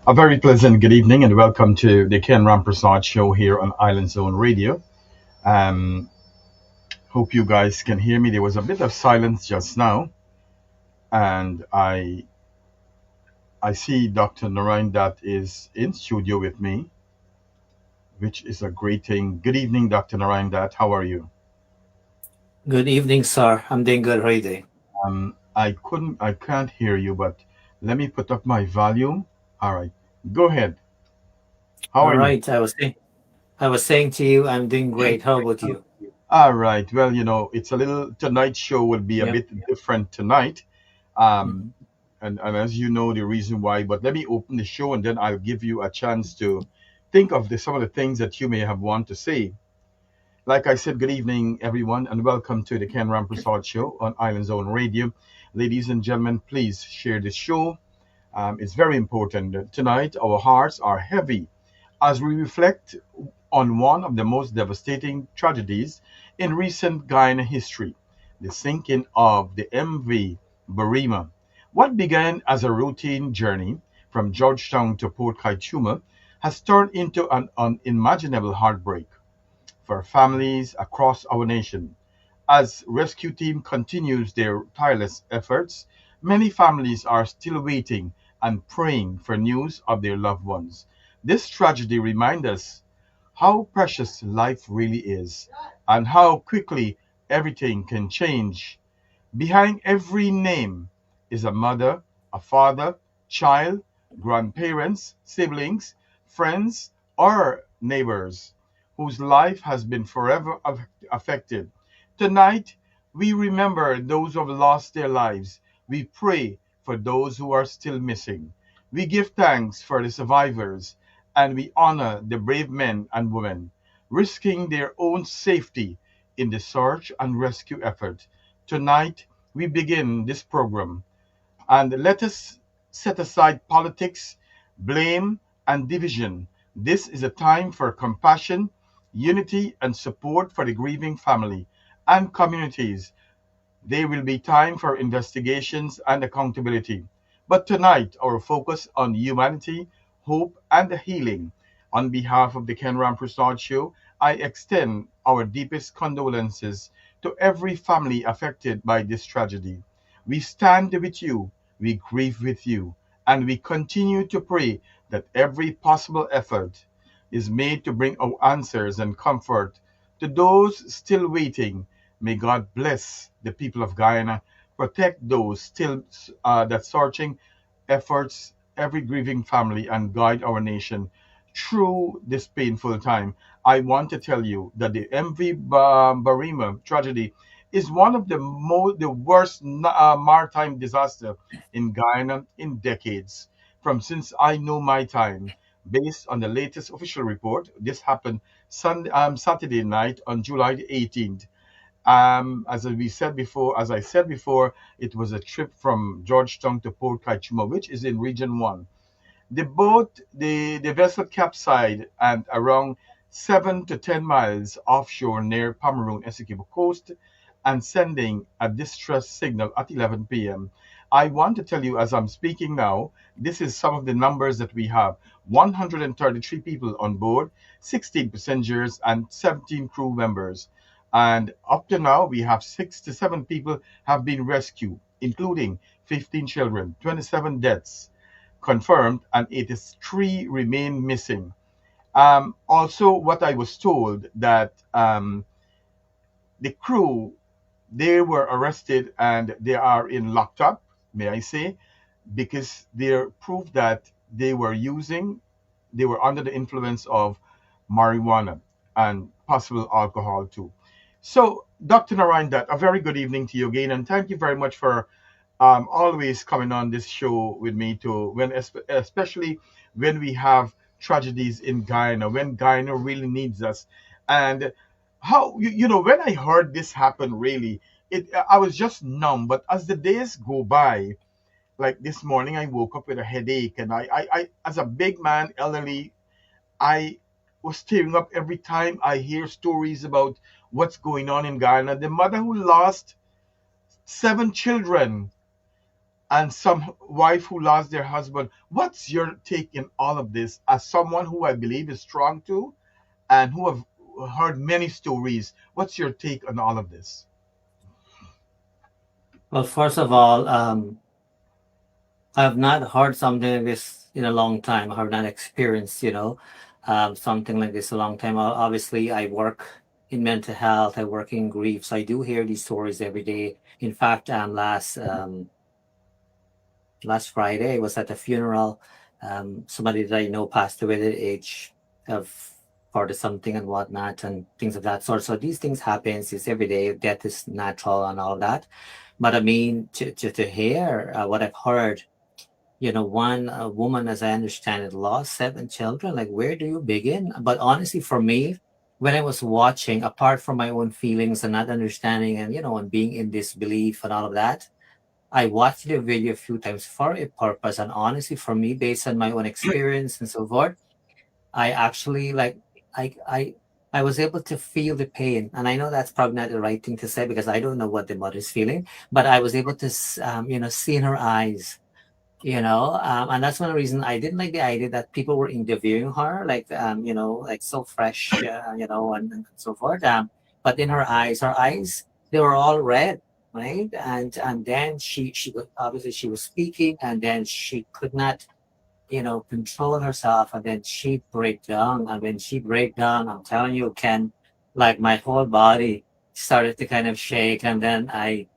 A very pleasant good evening and welcome to the Ken Rampersaud Show here on Island Zone Radio. Um, Hope you guys can hear me. There was a bit of silence just now, and I see Dr. Narine that is in studio with me, which is a great thing. Good evening, Dr. Narine Dat. How are you? Good evening, sir. I'm doing good. How are you doing? I can't hear you, but let me put up my volume. All right, go ahead. How All are you? right. I was saying to you, I'm doing great. How about you? All right. Well, it's a little tonight's show will be a Yep. bit different tonight. Um, Mhm. and as you know, the reason why, but let me open the show and then I'll give you a chance to think of some of the things that you may have want to say. Like I said, good evening, everyone, and welcome to the Ken Rampersaud Show on Island Zone Radio. Ladies and gentlemen, please share the show. It's very important. Tonight, our hearts are heavy as we reflect on one of the most devastating tragedies in recent Guyana history, the sinking of the MV Barima. What began as a routine journey from Georgetown to Port Kaituma has turned into an unimaginable heartbreak for families across our nation. As rescue team continues their tireless efforts, many families are still waiting and praying for news of their loved ones. This tragedy reminds us how precious life really is and how quickly everything can change. Behind every name is a mother, a father, child, grandparents, siblings, friends, or neighbors whose life has been forever affected. Tonight, we remember those who have lost their lives. We pray for those who are still missing. We give thanks for the survivors and we honor the brave men and women risking their own safety in the search and rescue effort. Tonight, we begin this program and let us set aside politics, blame, and division. This is a time for compassion, unity, and support for the grieving family and communities. There will be time for investigations and accountability. But tonight, our focus on humanity, hope, and healing. On behalf of the Ken Rampersaud Show, I extend our deepest condolences to every family affected by this tragedy. We stand with you, we grieve with you, and we continue to pray that every possible effort is made to bring our answers and comfort to those still waiting. May God bless the people of Guyana, protect those still that searching efforts, every grieving family, and guide our nation through this painful time. I want to tell you that the MV Barima tragedy is one of the worst maritime disaster in Guyana in decades. From since I know my time, based on the latest official report, this happened Saturday night on July the 18th. As I said before, it was a trip from Georgetown to Port Kaituma, which is in Region 1. The vessel capsized and around 7 to 10 miles offshore near Pomeroon Essequibo coast and sending a distress signal at 11 p.m. I want to tell you as I'm speaking now, this is some of the numbers that we have. 133 people on board, 16 passengers, and 17 crew members. And up to now, we have 67 people have been rescued, including 15 children, 27 deaths confirmed, and 83 remain missing. Also, what I was told that the crew they were arrested and they are in locked up, may I say, because they proved that they were under the influence of marijuana and possible alcohol too. So, Dr. Narayan, a very good evening to you again, and thank you very much for always coming on this show with me too. Especially when we have tragedies in Guyana, when Guyana really needs us, and how when I heard this happen, really, I was just numb. But as the days go by, like this morning, I woke up with a headache, and I as a big man, elderly, I was tearing up every time I hear stories about what's going on in Guyana. The mother who lost 7 children and some wife who lost their husband. What's your take in all of this as someone who I believe is strong too and who have heard many stories? What's your take on all of this? Well, first of all, I've not heard something like this in a long time. I have not experienced, something like this a long time. Obviously, I work in mental health. I work in grief, so I do hear these stories every day. In fact, last Friday, I was at a funeral. Somebody that I know passed away at the age of 40 something and whatnot, and things of that sort. So these things happen. It's every day. Death is natural and all of that. But I mean, to hear what I've heard, one woman, as I understand it, lost seven children. Like, where do you begin? But honestly, for me, when I was watching, apart from my own feelings and not understanding and, and being in disbelief and all of that, I watched the video a few times for a purpose. And honestly, for me, based on my own experience and so forth, I actually like, I, I, I was able to feel the pain. And I know that's probably not the right thing to say because I don't know what the mother's feeling, but I was able to, see in her eyes, and that's one of the reasons I didn't like the idea that people were interviewing her, like, like so fresh, and so forth. But in her eyes, they were all red, right? And then she was obviously she was speaking, and then she could not, control herself, and then she break down. And when she break down, I'm telling you, Ken, like my whole body started to kind of shake, and then I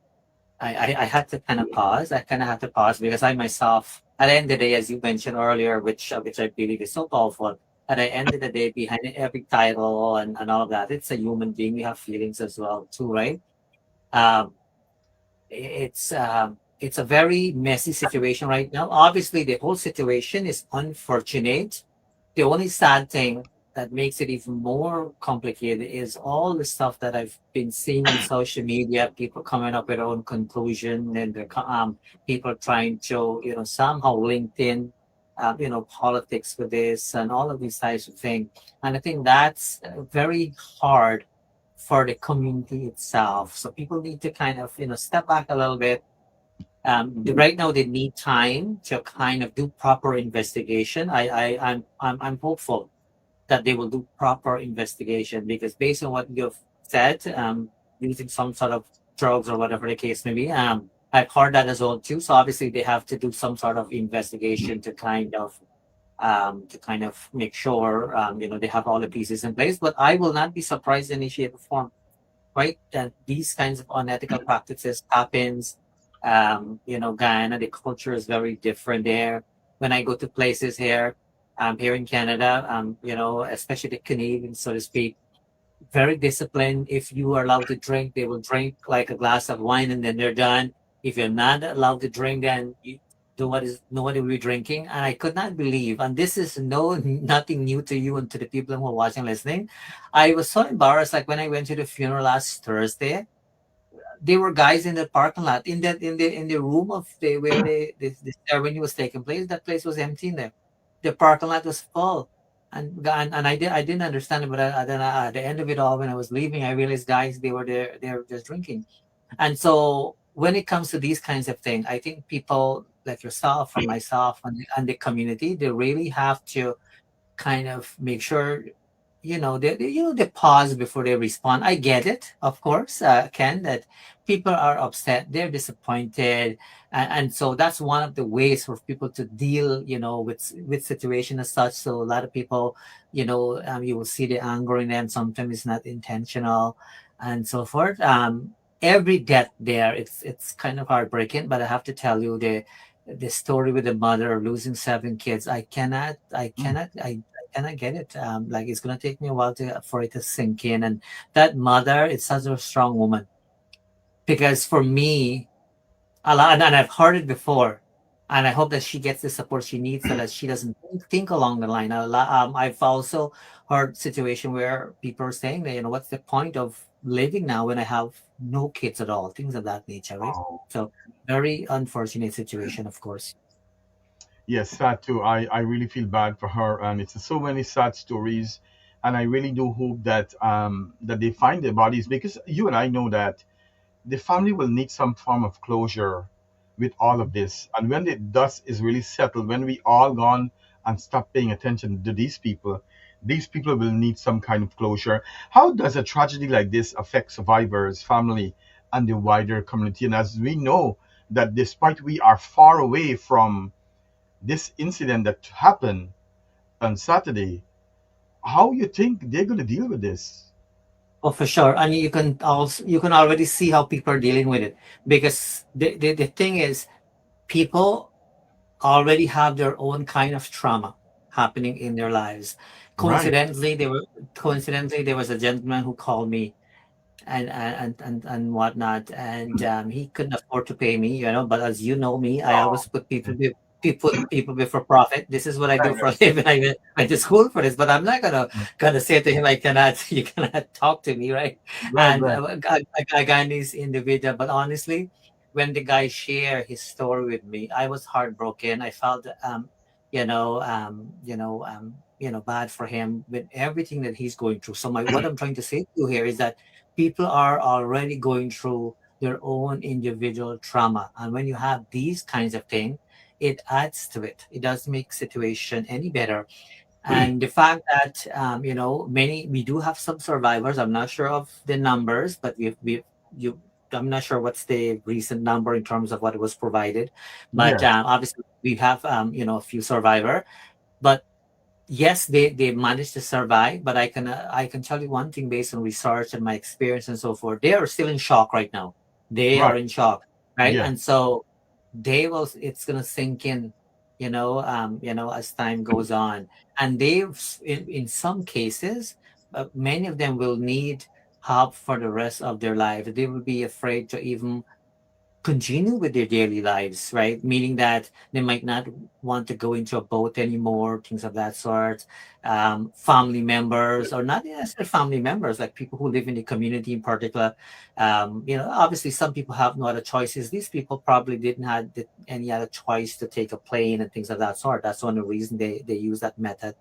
had to kind of pause. I kind of had to pause because I myself, at the end of the day, as you mentioned earlier, which I believe is so powerful, at the end of the day, behind every title and all of that, it's a human being. We have feelings as well, too, right? Um, it's a very messy situation right now. Obviously, the whole situation is unfortunate. The only sad thing that makes it even more complicated is all the stuff that I've been seeing on social media, people coming up with their own conclusion, and people trying to, somehow linked in, politics with this and all of these types of things. And I think that's very hard for the community itself. So people need to kind of, step back a little bit. Right now, they need time to kind of do proper investigation. I'm hopeful that they will do proper investigation because based on what you've said, using some sort of drugs or whatever the case may be, I've heard that as well too. So obviously, they have to do some sort of investigation to kind of make sure they have all the pieces in place. But I will not be surprised in any shape or form, right? That these kinds of unethical practices happens. Guyana, the culture is very different there. When I go to places here in Canada, especially the Canadians, so to speak, very disciplined. If you are allowed to drink, they will drink like a glass of wine and then they're done. If you're not allowed to drink, then nobody will be drinking. And I could not believe, and this is nothing new to you and to the people who are watching, listening. I was so embarrassed. Like when I went to the funeral last Thursday, there were guys in the parking lot, in the room of where the ceremony was taking place. That place was empty in there. The parking lot was full, and I didn't understand it. But then at the end of it all, when I was leaving, I realized guys they were just drinking. And so when it comes to these kinds of things, I think people like yourself and myself and the community, they really have to kind of make sure they pause before they respond. I get it, of course, Ken, that people are upset, they're disappointed, and so that's one of the ways for people to deal, with situation as such. So a lot of people, you will see the anger in them. Sometimes it's not intentional, and so forth. Every death there, it's kind of heartbreaking, but I have to tell you the story with the mother losing seven kids. I cannot get it. Like it's gonna take me a while for it to sink in. And that mother is such a strong woman because for me, a lot, and I've heard it before, and I hope that she gets the support she needs so that she doesn't think along the line. I've also heard situation where people are saying that what's the point of living now when I have no kids at all, things of that nature, right? Oh, So very unfortunate situation, of course. yes, sad too. I really feel bad for her, and it's so many sad stories. And I really do hope that that they find their bodies because you and I know that the family will need some form of closure with all of this. And when the dust is really settled, when we all gone and stop paying attention to these people will need some kind of closure. How does a tragedy like this affect survivors, family, and the wider community? And as we know that despite we are far away from this incident that happened on Saturday, how you think they're going to deal with this? Oh, for sure. And you can already see how people are dealing with it, because the thing is, people already have their own kind of trauma happening in their lives. Right. Coincidentally there was a gentleman who called me and whatnot, and he couldn't afford to pay me, but as you know me, I Oh, always put people before profit. This is what I do right, for a living. I went to school for this, but I'm not right, gonna say to him, I cannot you cannot talk to me, right? right, And right. I got this individual, but honestly, when the guy shared his story with me, I was heartbroken. I felt bad for him with everything that he's going through. So what I'm trying to say to you here is that people are already going through their own individual trauma, and when you have these kinds of things, it adds to it. It doesn't make situation any better. And the fact that many we do have some survivors. I'm not sure of the numbers, but we you I'm not sure what's the recent number in terms of what was provided, but Yes, obviously we have a few survivor. But yes, they managed to survive. But I can tell you one thing based on research and my experience and so forth. They are still in shock right now. They right. are in shock, right? Yes, And so they will it's gonna sink in, as time goes on. And in some cases, many of them will need help for the rest of their life. They will be afraid to even continue with their daily lives, right? Meaning that they might not want to go into a boat anymore, things of that sort. Family members, or not necessarily family members, like people who live in the community in particular. Obviously, some people have no other choices. These people probably didn't have any other choice to take a plane and things of that sort. That's one of the reason they use that method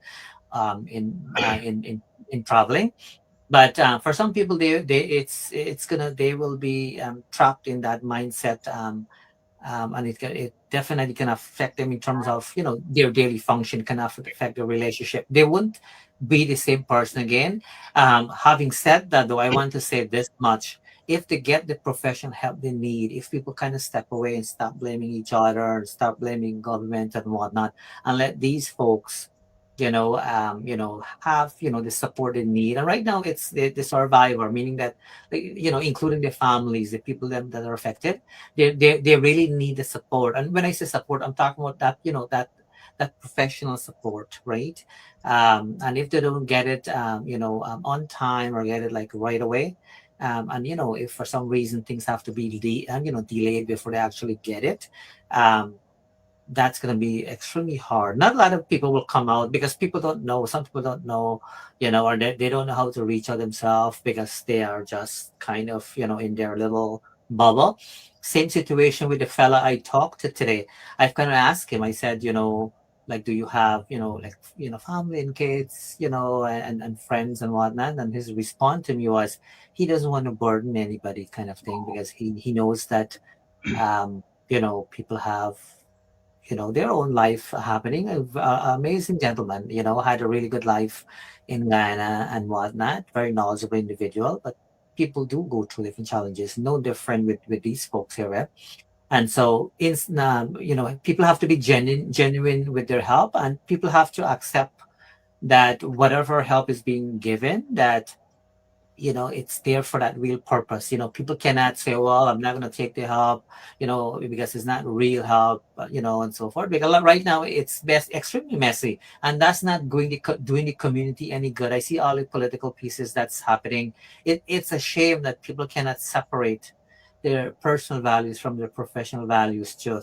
in traveling. But for some people, they will be trapped in that mindset, and it definitely can affect them in terms of their daily function, can affect their relationship. They won't be the same person again. Having said that, though, I want to say this much: if they get the professional help they need, if people kind of step away and stop blaming each other, stop blaming government and whatnot, and let these folks have the support they need. And right now it's the survivor, meaning that, like, including the families, the people that are affected, they really need the support. And when I say support, I'm talking about that, that professional support, right? And if they don't get it on time, or get it like right away, and if for some reason things have to be delayed before they actually get it, um, that's going to be extremely hard. Not a lot of people will come out because people don't know. Some people don't know, or they don't know how to reach out themselves because they are just kind of, in their little bubble. Same situation with the fella I talked to today. I've kind of asked him, I said, like, do you have, like, family and kids, and friends and whatnot? And his response to me was, he doesn't want to burden anybody, kind of thing, because he knows that, people have their own life happening. Amazing gentleman, had a really good life in Ghana and whatnot. Very knowledgeable individual, but people do go through different challenges. No different with these folks here, right? And so, people have to be genuine with their help, and people have to accept that whatever help is being given, that it's there for that real purpose. People cannot say, well, I'm not going to take the help, because it's not real help, and so forth, because right now it's extremely messy, and that's not going to doing the community any good. I see all the political pieces that's happening. It's a shame that people cannot separate their personal values from their professional values, to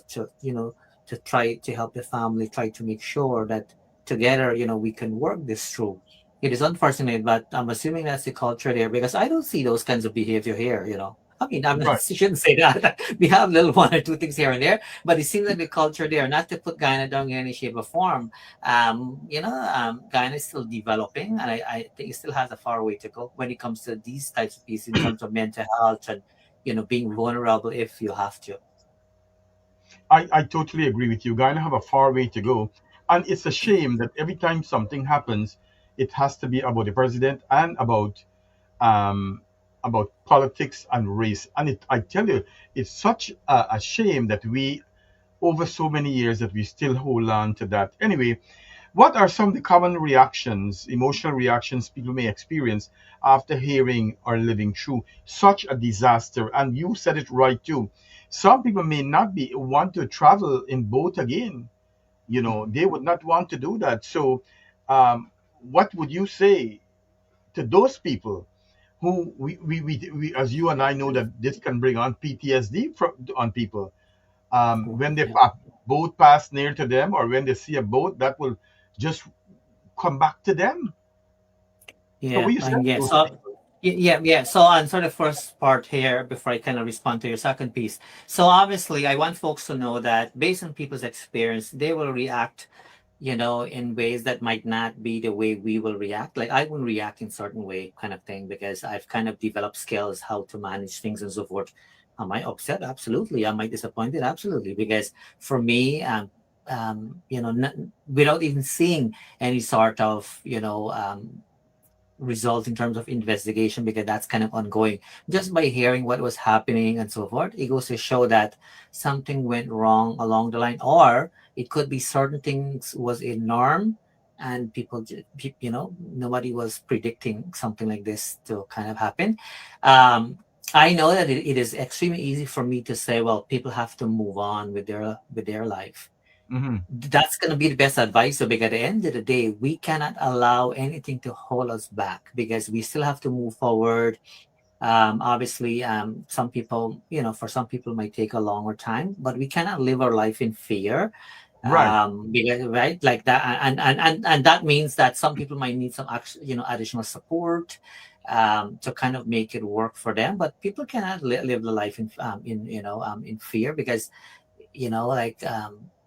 try to help the family, try to make sure that together, we can work this through. It is unfortunate, but I'm assuming that's the culture there, because I don't see those kinds of behavior here. I mean, I right. shouldn't say that. We have little one or two things here and there, but it seems like the culture there, not to put Guyana down in any shape or form. Guyana is still developing, and I think it still has a far way to go when it comes to these types of pieces in terms of mental health and being vulnerable if you have to. I totally agree with you. Ghana have a far way to go. And it's a shame that every time something happens, it has to be about the president and um, about politics and race. And I tell you, it's such a shame that we, over so many years, that we still hold on to that. Anyway, what are some of the common reactions, emotional reactions people may experience after hearing or living through such a disaster? And you said it right too. Some people may not be want to travel in boat again. They would not want to do that. So, what would you say to those people who we as you and I know that this can bring on PTSD on people when they Yeah, boat pass near to them, or when they see a boat that will just come back to them. So what yeah, you say and to yeah. those So people? yeah. So on sort of first part here, before I kind of respond to your second piece. So obviously, I want folks to know that based on people's experience, they will react, in ways that might not be the way we will react. Like I wouldn't react in certain way, kind of thing, because I've kind of developed skills how to manage things and so forth. Am I upset? Absolutely. Am I disappointed? Absolutely. Because for me, without even seeing any sort of, result in terms of investigation, because that's kind of ongoing, just by hearing what was happening and so forth, it goes to show that something went wrong along the line, or it could be certain things was a norm, and nobody was predicting something like this to kind of happen. I know that it is extremely easy for me to say, well, people have to move on with their life. Hmm. That's going to be the best advice. So, because at the end of the day, we cannot allow anything to hold us back, because we still have to move forward. Obviously, some people, for some people, might take a longer time, but we cannot live our life in fear. Right, Because, right, like that, and that means that some people might need some, additional support, to kind of make it work for them. But people cannot live the life in fear, because like,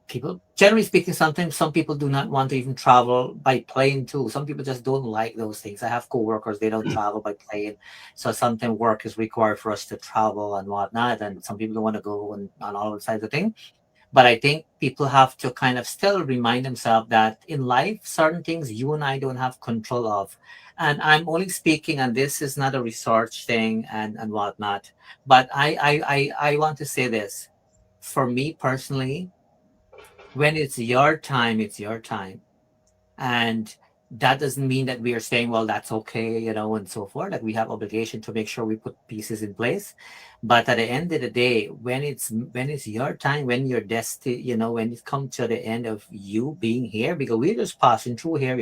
people, generally speaking, sometimes some people do not want to even travel by plane too. Some people just don't like those things. I have coworkers, they don't travel by plane, so sometimes work is required for us to travel and whatnot, and some people don't want to go on all sides of things. But I think people have to kind of still remind themselves that in life, certain things you and I don't have control of. And I'm only speaking, and this is not a research thing and whatnot, but I want to say this. For me personally, when it's your time, it's your time. And that doesn't mean that we are saying, well, that's okay, and so forth. Like we have obligation to make sure we put pieces in place. But at the end of the day, when it's your time, when you're destined, when it comes to the end of you being here, because we're just passing through here,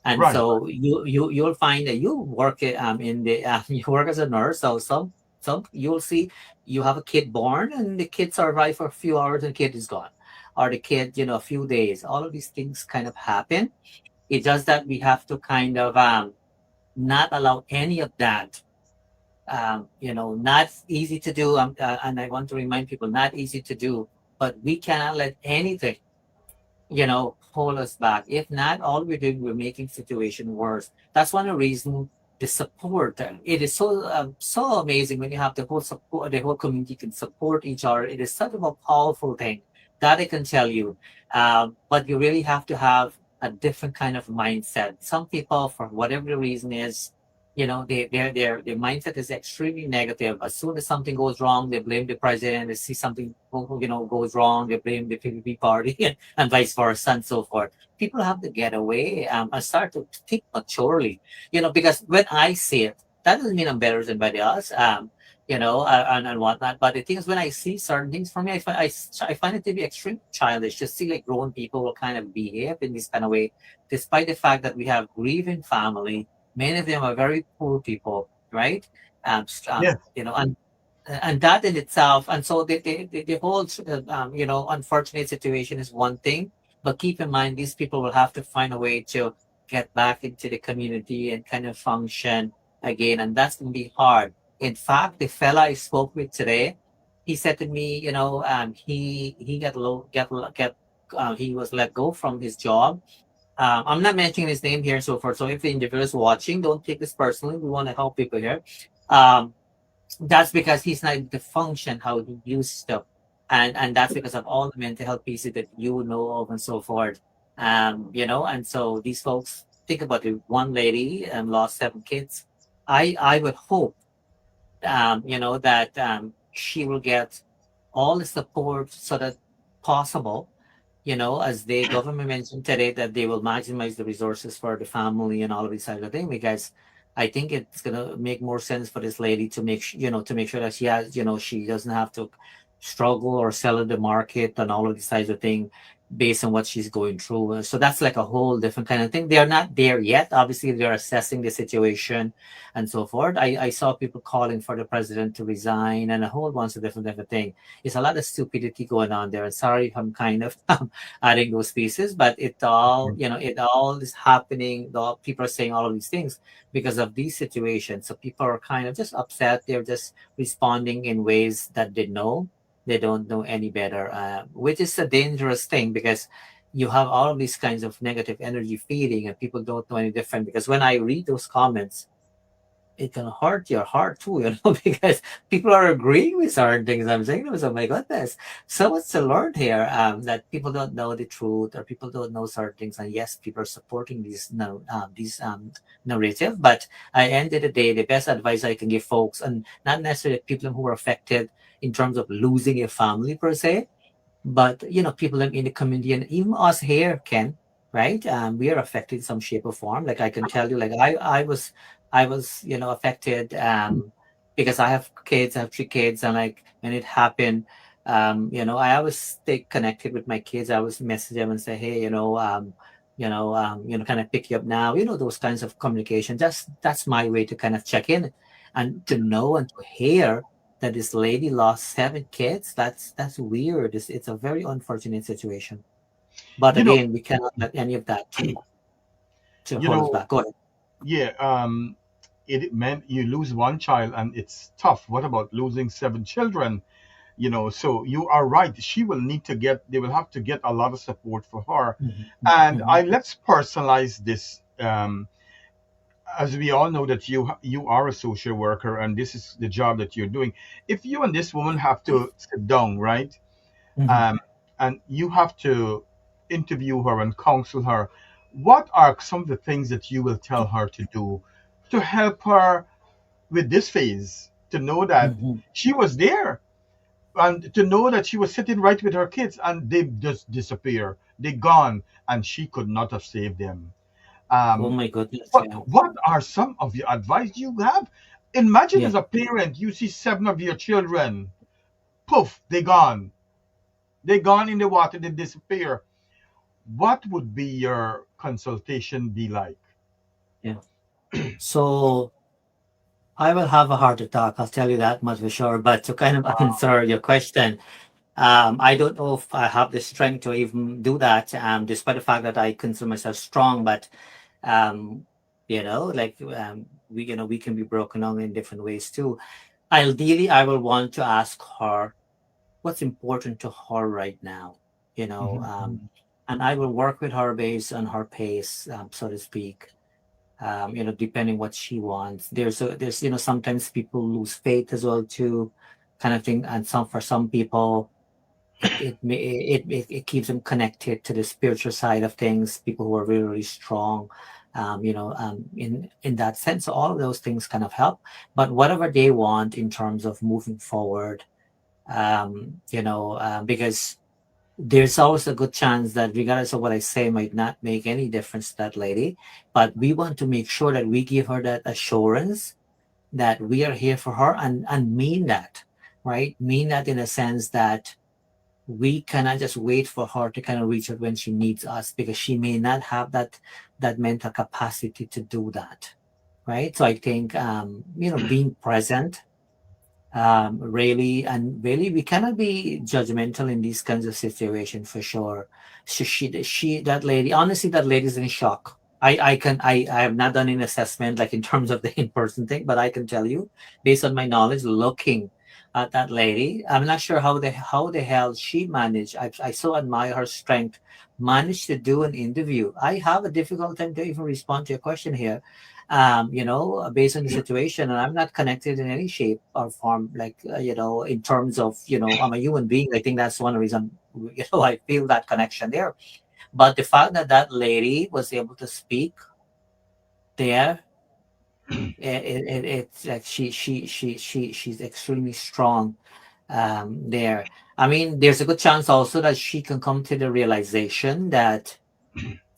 and right, so you'll find that you work in the you work as a nurse. So some you'll see you have a kid born, and the kid survive for a few hours and the kid is gone, or the kid, a few days. All of these things kind of happen. It's just that we have to kind of not allow any of that. Not easy to do. And I want to remind people, not easy to do, but we cannot let anything, hold us back. If not, all we're doing, we're making situation worse. That's one of the reasons the support. It is so amazing when you have the whole support, the whole community can support each other. It is such a powerful thing that I can tell you. But you really have to have a different kind of mindset. Some people, for whatever the reason is, their mindset is extremely negative. As soon as something goes wrong, they blame the president. They see something goes wrong, they blame the PPP party, and vice versa and so forth. People have to get away, and start to think maturely. Because when I see it, that doesn't mean I'm better than anybody else. And whatnot. But the thing is, when I see certain things, for me, I find it to be extremely childish to see like grown people will kind of behave in this kind of way, despite the fact that we have grieving family. Many of them are very poor people, right? yes, And that in itself, and so the whole unfortunate situation is one thing, but keep in mind these people will have to find a way to get back into the community and kind of function again, and that's going to be hard. In fact, the fella I spoke with today, he said to me, he got low get he was let go from his job. I'm not mentioning his name here and so forth, so if the individual is watching, don't take this personally. We want to help people here. um, that's because he's not able to function how he used to. and that's because of all the mental health pieces that you know of and so forth. And so these folks think about it. One lady lost 7 kids. I would hope that she will get all the support so that possible, as the government mentioned today, that they will maximize the resources for the family and all of these types of things. Because I think it's gonna make more sense for this lady to to make sure that she has, she doesn't have to struggle or sell in the market and all of these types of things based on what she's going through. So that's like a whole different kind of thing. They are not there yet. Obviously, they're assessing the situation and so forth. I saw people calling for the president to resign and a whole bunch of different things. It's a lot of stupidity going on there. And sorry if I'm kind of adding those pieces, but it all is happening. People are saying all of these things because of these situations. So people are kind of just upset. They're just responding in ways that they don't know any better, which is a dangerous thing because you have all of these kinds of negative energy feeding and people don't know any different. Because when I read those comments, it can hurt your heart too, because people are agreeing with certain things I'm saying. Oh my goodness, so much to learn here. That people don't know the truth or people don't know certain things, and yes, people are supporting these no these narrative. But at the end of the day, the best advice I can give folks, and not necessarily people who are affected in terms of losing a family per se, but people in the community and even us here, Ken, right? We are affected in some shape or form. Like I can tell you, like I was affected because I have kids. I have 3 kids, and like when it happened, I always stay connected with my kids. I always message them and say, hey, kind of pick you up now. Those kinds of communication. That's my way to kind of check in, and to know and to hear that this lady lost 7 kids. That's weird. It's a very unfortunate situation. But You know, again, we cannot let any of that to you hold us know, back. Go ahead. yeah. It meant you lose one child, and it's tough. What about losing 7 children? So you are right. She will need to get. They will have to get a lot of support for her. Mhm, And mhm, let's personalize this. As we all know that you are a social worker, and this is the job that you're doing. If you and this woman have to sit down, right? mhm. um, and you have to interview her and counsel her, what are some of the things that you will tell her to do to help her with this phase, to know that Mhm. she was there, and to know that she was sitting right with her kids and they just disappear, they gone, and she could not have saved them. Oh um, my goodness, what yeah. what are some of your advice you have? Imagine Yeah. as a parent, you see 7 of your children, poof, they gone in the water, they disappear. What would be your consultation be like? Yeah. So I will have a heart attack, I'll tell you that much for sure. But to kind of answer your question, I don't know if I have the strength to even do that, despite the fact that I consider myself strong. But we can be broken down in different ways too. Ideally, I will want to ask her what's important to her right now, you know, Mhm. and I will work with her based on her pace, so to speak. Depending what she wants. There's sometimes people lose faith as well too, kind of thing. And for some people, it keeps them connected to the spiritual side of things. People who are really really strong, in that sense. So all of those things kind of help. But whatever they want in terms of moving forward, because there's always a good chance that regardless of what I say might not make any difference to that lady. But we want to make sure that we give her that assurance that we are here for her, and mean that, right? Mean that in a sense that we cannot just wait for her to kind of reach out when she needs us, because she may not have that mental capacity to do that, right? So I think being present, really, and really we cannot be judgmental in these kinds of situations for sure. So that lady, honestly, that lady's in shock. I have not done an assessment like in terms of the in-person thing, but I can tell you based on my knowledge looking at that lady, I'm not sure how the hell she managed. I so admire her strength, managed to do an interview. I have a difficult time to even respond to your question here. based on the situation, and I'm not connected in any shape or form, like, in terms of, I'm a human being. I think that's one reason, I feel that connection there. But the fact that that lady was able to speak there, it's like she's extremely strong there. I mean, there's a good chance also that she can come to the realization that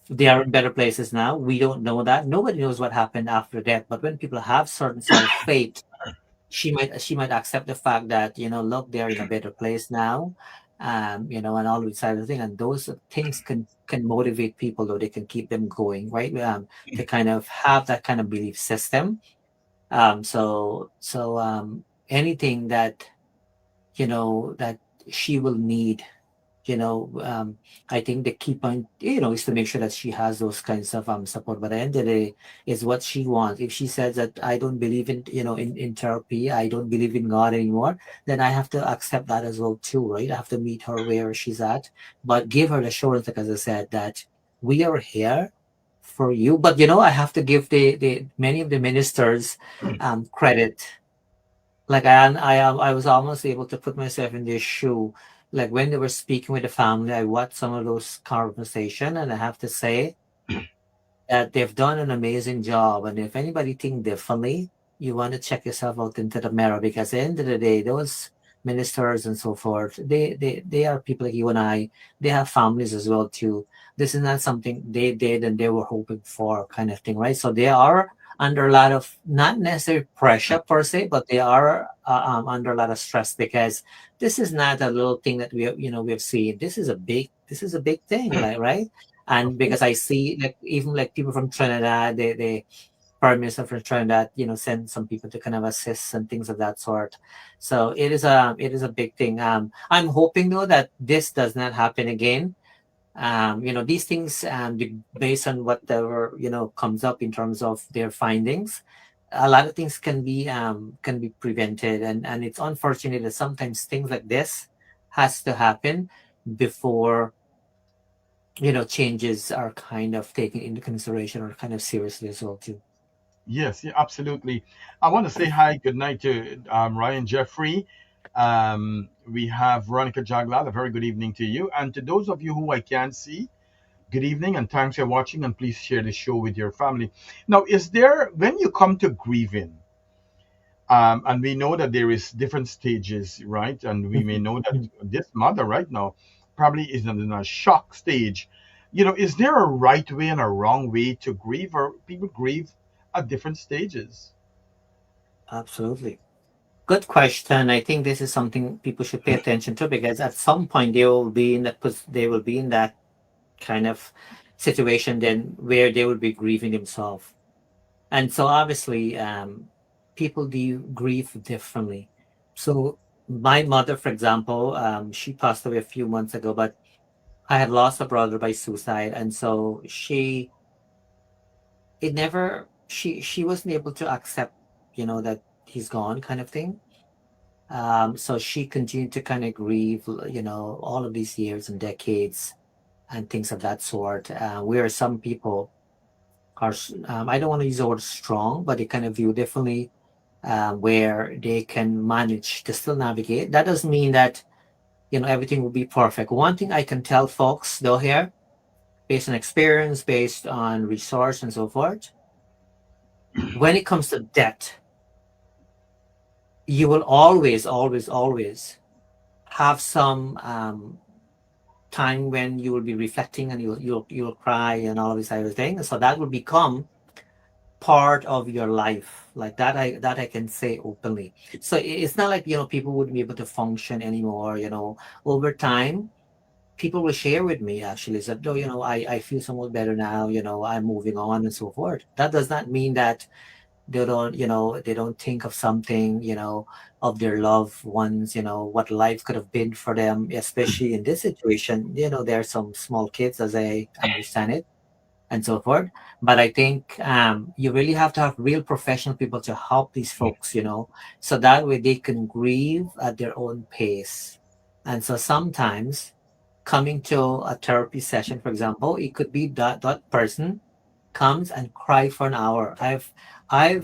they are in better places now. We don't know that. Nobody knows what happened after death. But when people have certain sort of faith, she might accept the fact that, look, they're in a better place now, and all these side of thing. And those things can motivate people, or they can keep them going, right? To kind of have that kind of belief system. So anything that, that she will need, you know um, I think the key point, is to make sure that she has those kinds of support. But at the end of the day, is what she wants. If she says that I don't believe in, in therapy, I don't believe in God anymore, then I have to accept that as well too, right? I have to meet her where she's at, but give her the assurance, like as I said, that we are here for you. But I have to give the many of the ministers credit. Like I was almost able to put myself in their shoe. Like when they were speaking with the family, I watched some of those conversation, and I have to say that they've done an amazing job. And if anybody think differently, you want to check yourself out into the mirror, because at the end of the day, those ministers and so forth, they are people like you and I. They have families as well too. This is not something they did and they were hoping for, kind of thing, right? So they are under a lot of, not necessarily pressure per se, but they are under a lot of stress, because this is not a little thing that we've seen. This is a big thing, like, right? Of And course. because I see, like, even like people from Trinidad, they Prime Minister from Trinidad, send some people to kind of assist and things of that sort. So it is a big thing. I'm hoping though that this does not happen again. These things, based on whatever comes up in terms of their findings, a lot of things can be prevented, and it's unfortunate that sometimes things like this has to happen before changes are kind of taken into consideration, or kind of seriously as well too. Yes, yeah, absolutely. I want to say hi, good night to Ryan Jeffrey. We have Veronica Jaglad. A very good evening to you. And to those of you who I can't see, good evening and thanks for watching. And please share the show with your family. Now, is there, when you come to grieving, and we know that there is different stages, right? And we may Mhm. know that Mhm. this mother right now probably is in a shock stage. Is there a right way and a wrong way to grieve, or people grieve at different stages? Absolutely. Good question. I think this is something people should pay attention to, because at some point they will be in that kind of situation then, where they will be grieving themselves. And so obviously, people do grieve differently. So my mother, for example, she passed away a few months ago, but I had lost a brother by suicide, and so she wasn't able to accept, that he's gone, kind of thing. So she continued to kind of grieve, all of these years and decades and things of that sort. Where some people I don't want to use the word strong, but they kind of view differently, where they can manage to still navigate. That doesn't mean that, everything will be perfect. One thing I can tell folks though here, based on experience, based on resource and so forth, when it comes to debt, you will always, always, always have some time when you will be reflecting, and you'll cry and all of these other things. So that will become part of your life, like that. I can say openly. So it's not like, people wouldn't be able to function anymore. Over time, people will share with me, actually, that, no, I feel somewhat better now. I'm moving on and so forth. That does not mean that they don't think of something, of their loved ones, what life could have been for them, especially in this situation. There are some small kids, as I understand it, and so forth. But I think, you really have to have real professional people to help these folks, so that way they can grieve at their own pace. And so sometimes, coming to a therapy session, for example, it could be that person comes and cry for an hour. I'm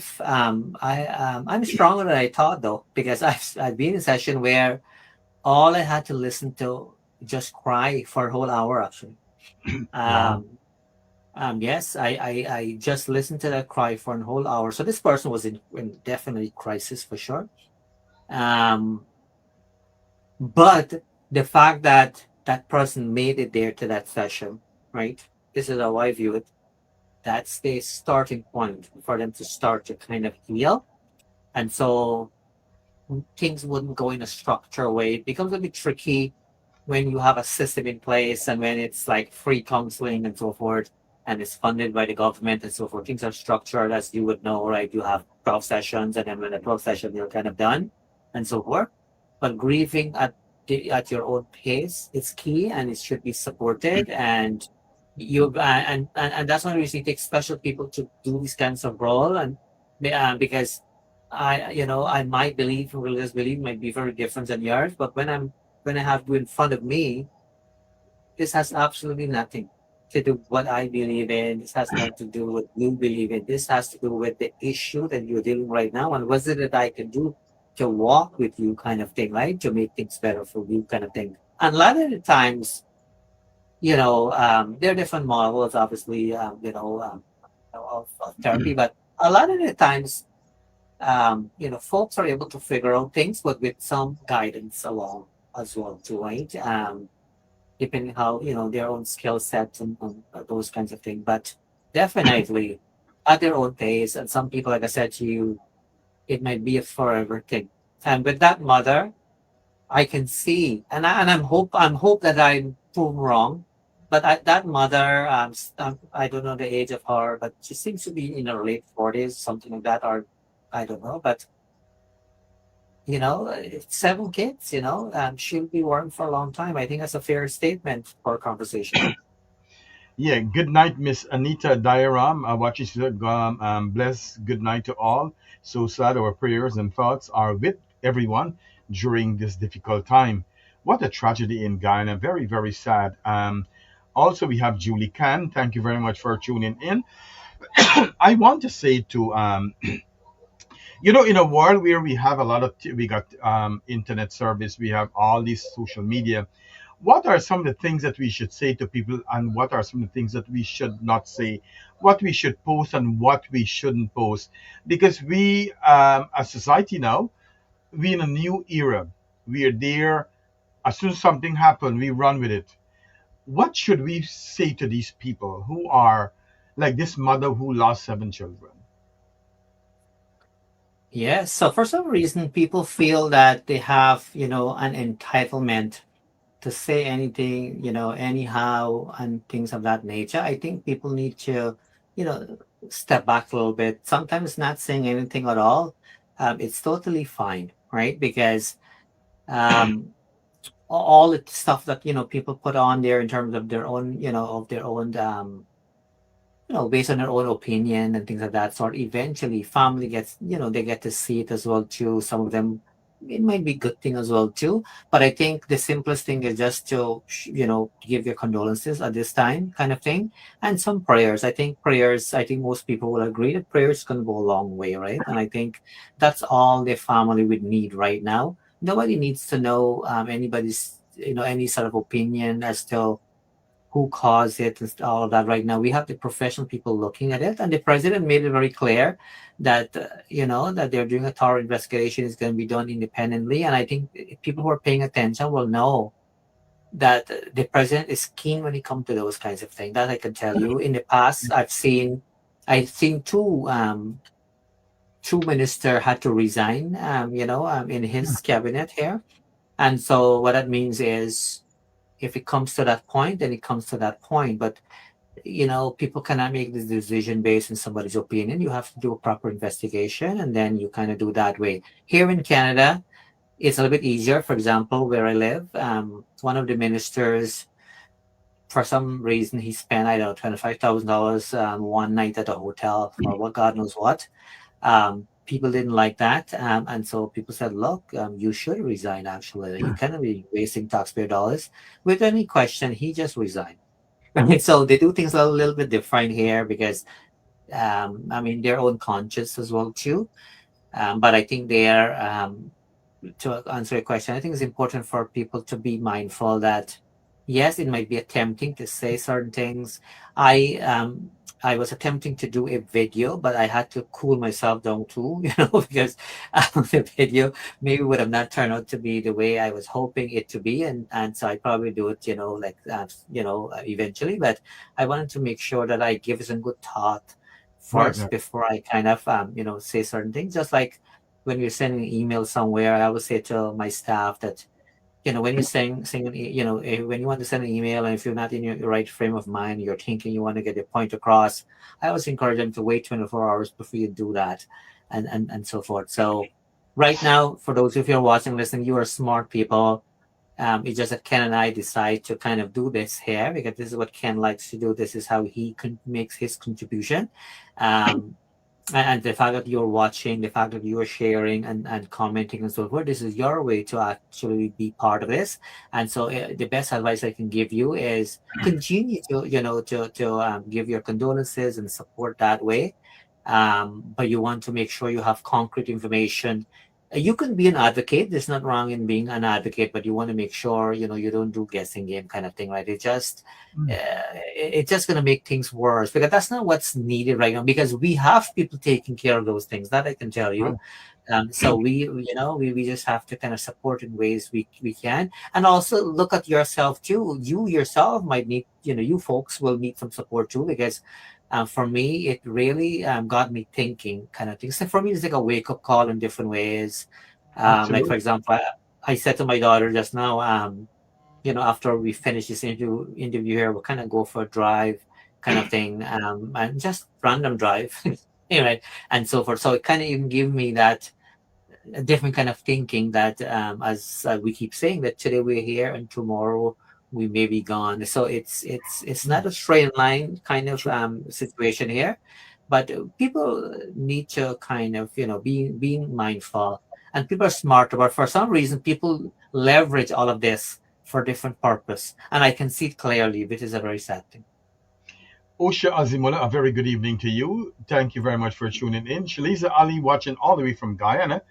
stronger than I thought though, because I've been in a session where all I had to listen to just cry for a whole hour actually. Wow. Um, yes, I just listened to that cry for a whole hour. So this person was in definitely crisis for sure. Um, but the fact that that person made it there to that session, right? This is how I view it. That's the starting point for them to start to kind of heal. And so things wouldn't go in a structured way. It becomes a bit tricky when you have a system in place and when it's like free counseling and so forth, and it's funded by the government and so forth. Things are structured as you would know, right? You have 12 sessions, and then when the 12 sessions you're kind of done and so forth. But grieving at your own pace is key, and it should be supported. And and that's one reason it takes special people to do these kinds of role. And because I might believe religious belief might be very different than yours, but when I have you in front of me, this has absolutely nothing to do with what I believe in. This has nothing to do with what you believe in. This has to do with the issue that you're dealing right now, and what is it that I can do to walk with you, kind of thing, right? To make things better for you, kind of thing. And a lot of the times, there are different models, obviously, of therapy, but a lot of the times, folks are able to figure out things, but with some guidance along as well, too, right? Depending how their own skill sets and those kinds of things. But definitely at their own pace. And some people, like I said to you, it might be a forever thing. And with that mother, I can see, and I'm hope that I'm proven wrong. But that mother, I don't know the age of her, but she seems to be in her late 40s, something like that, or I don't know. But it's 7 kids. She'll be working for a long time. I think that's a fair statement for a conversation. Yeah, good night, Miss Anita Diaram. What you said, bless, good night to all. So sad our prayers and thoughts are with everyone during this difficult time. What a tragedy in Guyana. Very, very sad. Also, we have Julie Can. Thank you very much for tuning in. I want to say to, in a world where we have a lot of, we got internet service, we have all these social media, what are some of the things that we should say to people, and what are some of the things that we should not say, what we should post and what we shouldn't post? Because we, as society now, we in a new era. We are there. As soon as something happens, we run with it. What should we say to these people who are like this mother who lost 7 children? Yes. So for some reason, people feel that they have, an entitlement to say anything, anyhow, and things of that nature. I think people need to, you know, step back a little bit. Sometimes not saying anything at all, it's totally fine, right? Because um, all the stuff that people put on there in terms of their own, based on their own opinion and things of that sort. Eventually, family gets, they get to see it as well too. Some of them, it might be good thing as well too. But I think the simplest thing is just to, give your condolences at this time, kind of thing, and some prayers. I think prayers. I think most people will agree that prayers can go a long way, right? And I think that's all the family would need right now. Nobody needs to know anybody's, any sort of opinion as to who caused it and all of that. Right now we have the professional people looking at it, and the president made it very clear that that they're doing a thorough investigation. Is going to be done independently, and I think people who are paying attention will know that the president is keen when it comes to those kinds of things. That I can tell you. In the past, I've seen two minister had to resign, in his cabinet here. And so what that means is, if it comes to that point, then it comes to that point. But people cannot make this decision based on somebody's opinion. You have to do a proper investigation, and then you kind of do that way. Here in Canada, it's a little bit easier. For example, where I live, one of the ministers, for some reason, he spent, I don't know, $25,000 one night at a hotel for what God knows what. People didn't like that, and so people said, "Look, you should resign. Actually, you cannot be wasting taxpayer dollars." With any question, he just resigned. Right? So they do things a little bit different here because I mean, their own conscience as well too. But I think they're to answer your question, I think it's important for people to be mindful that yes, it might be tempting to say certain things. I um I was attempting to do a video, but I had to cool myself down too, because the video maybe would have not turned out to be the way I was hoping it to be, and so I probably do it, like that, eventually. But I wanted to make sure that I give some good thought Right, first right. before I kind of say certain things, just like when you're sending an email somewhere, I always say to my staff that, when you're saying when you want to send an email, and if you're not in your right frame of mind, you're thinking you want to get your point across, I always encourage them to wait 24 hours before you do that, and so forth. So right now, for those of you who are watching, listening, you are smart people. It's just that Ken and I decide to kind of do this here because this is what Ken likes to do. This is how he makes his contribution. Um, and the fact that you're watching, the fact that you're sharing and commenting and so forth, this is your way to actually be part of this. And so the best advice I can give you is continue to, give your condolences and support that way. But you want to make sure you have concrete information. You can be an advocate. There's not wrong in being an advocate, but you want to make sure, you don't do guessing game kind of thing, right? Mm, It's just going to make things worse because that's not what's needed right now, because we have people taking care of those things, that I can tell right. you. So we just have to kind of support in ways we can, and also look at yourself too. You yourself might need, you folks will need some support too, because for me it really got me thinking kind of things. So for me it's like a wake-up call in different ways. Like for Absolutely. example, I said to my daughter just now, after we finish this interview here, we'll kind of go for a drive kind of thing, and just random drive, anyway, and so forth. So it kind of even give me that a different kind of thinking that, as we keep saying, that today we're here and tomorrow we may be gone. So it's Mm, not a straight line kind of true. situation here, but people need to kind of being mindful, and people are smart. But for some reason, people leverage all of this for different purpose, and I can see it clearly, which is a very sad thing. Osha Azimola, a very good evening to you. Thank you very much for tuning in. Shaliza Ali, watching all the way from Guyana.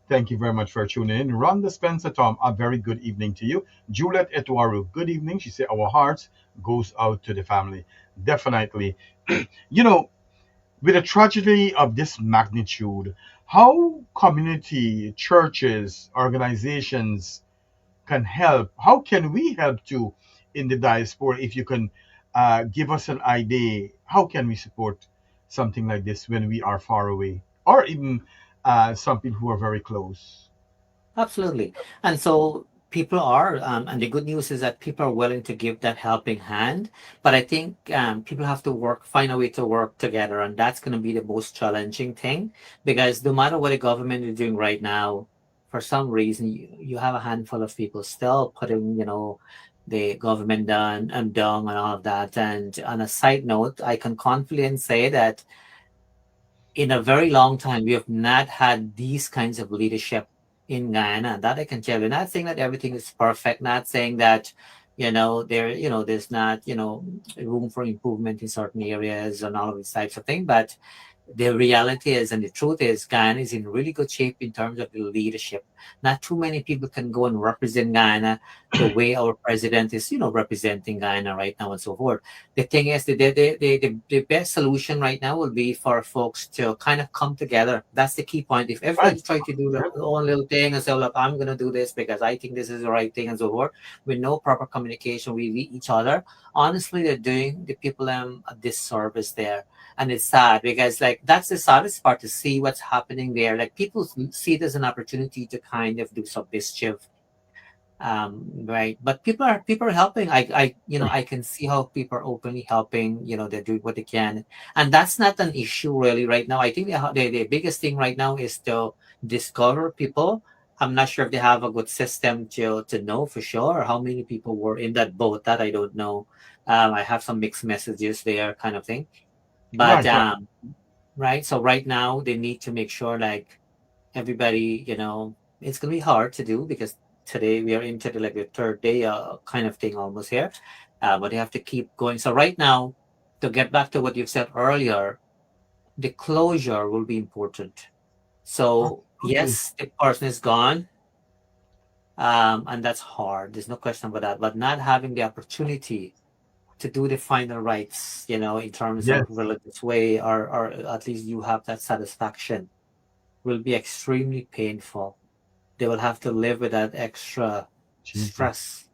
Thank you very much for tuning in. Rhonda Spencer Tom, a very good evening to you. Juliet Etwaru, good evening. She said, our hearts goes out to the family. Definitely. You know, with a tragedy of this magnitude, how community, churches, organizations can help? How can we help too in the diaspora? If you can give us an idea, how can we support something like this when we are far away, or even some people who are very close? Absolutely. And so people are, and the good news is that people are willing to give that helping hand. But I think people have to find a way to work together. And that's going to be the most challenging thing, because no matter what the government is doing right now, for some reason, you have a handful of people still putting, the government down and all of that. And on a side note, I can confidently say that in a very long time, we have not had these kinds of leadership in Guyana. That I can tell you. Not saying that everything is perfect. Not saying that, there's not, room for improvement in certain areas and all of these types of things. But the reality is, and the truth is, Guyana is in really good shape in terms of the leadership. Not too many people can go and represent Guyana the way our president is, representing Guyana right now and so forth. The thing is, the best solution right now will be for folks to kind of come together. That's the key point. If Right. everybody try to do their own little thing and say, look, I'm going to do this because I think this is the right thing and so forth, with no proper communication with each other, honestly, they're doing the people a disservice there. And it's sad because, like, that's the saddest part, to see what's happening there. Like, people see it as an opportunity to kind of do some mischief, right? But people are helping. I can see how people are openly helping. They're doing what they can, and that's not an issue really right now. I think the biggest thing right now is to discover people. I'm not sure if they have a good system to know for sure how many people were in that boat. That I don't know. I have some mixed messages there, kind of thing. But Right, right. right. So right now they need to make sure, like, everybody, it's gonna be hard to do because today we are into the third day kind of thing almost here. But you have to keep going. So right now, to get back to what you've said earlier, the closure will be important. So Absolutely. yes, the person is gone, and that's hard. There's no question about that. But not having the opportunity to do the final rites, in terms of Yes. religious way, or at least you have that satisfaction, will be extremely painful. They will have to live with that extra Jesus. stress,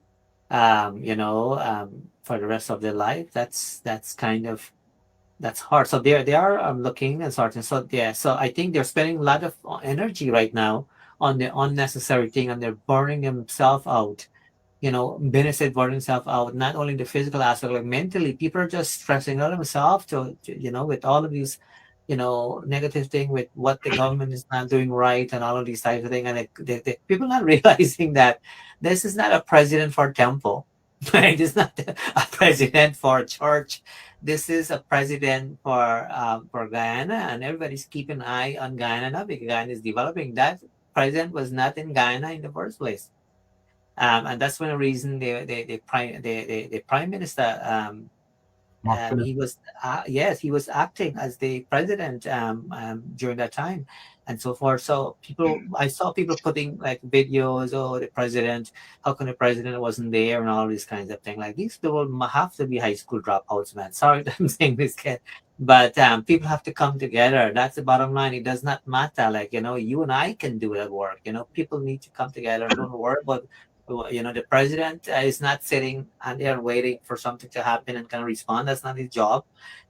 for the rest of their life. That's kind of that's hard. So they are looking and sorting. So yeah, so I think they're spending a lot of energy right now on the unnecessary thing, and they're burning themselves out. Benefit burning themselves out. Not only the physical aspect, like mentally, people are just stressing out themselves with all of these, negative thing with what the government is not doing right and all of these types of things, and people not realizing that this is not a president for temple. Right? It's not a president for church. This is a president for Guyana, and everybody's keeping an eye on Guyana now because Guyana is developing. That president was not in Guyana in the first place, and that's one reason the prime minister, Mark Philip. he was yes, he was acting as the president during that time, and so forth. So I saw people putting like videos, oh, the president, how come the president wasn't there, and all these kinds of things. Like these people have to be high school dropouts, man. Sorry that I'm saying this, kid, but people have to come together. That's the bottom line. It does not matter. Like you and I can do that work. People need to come together and don't worry about. The president is not sitting and there waiting for something to happen and kind of respond. That's not his job.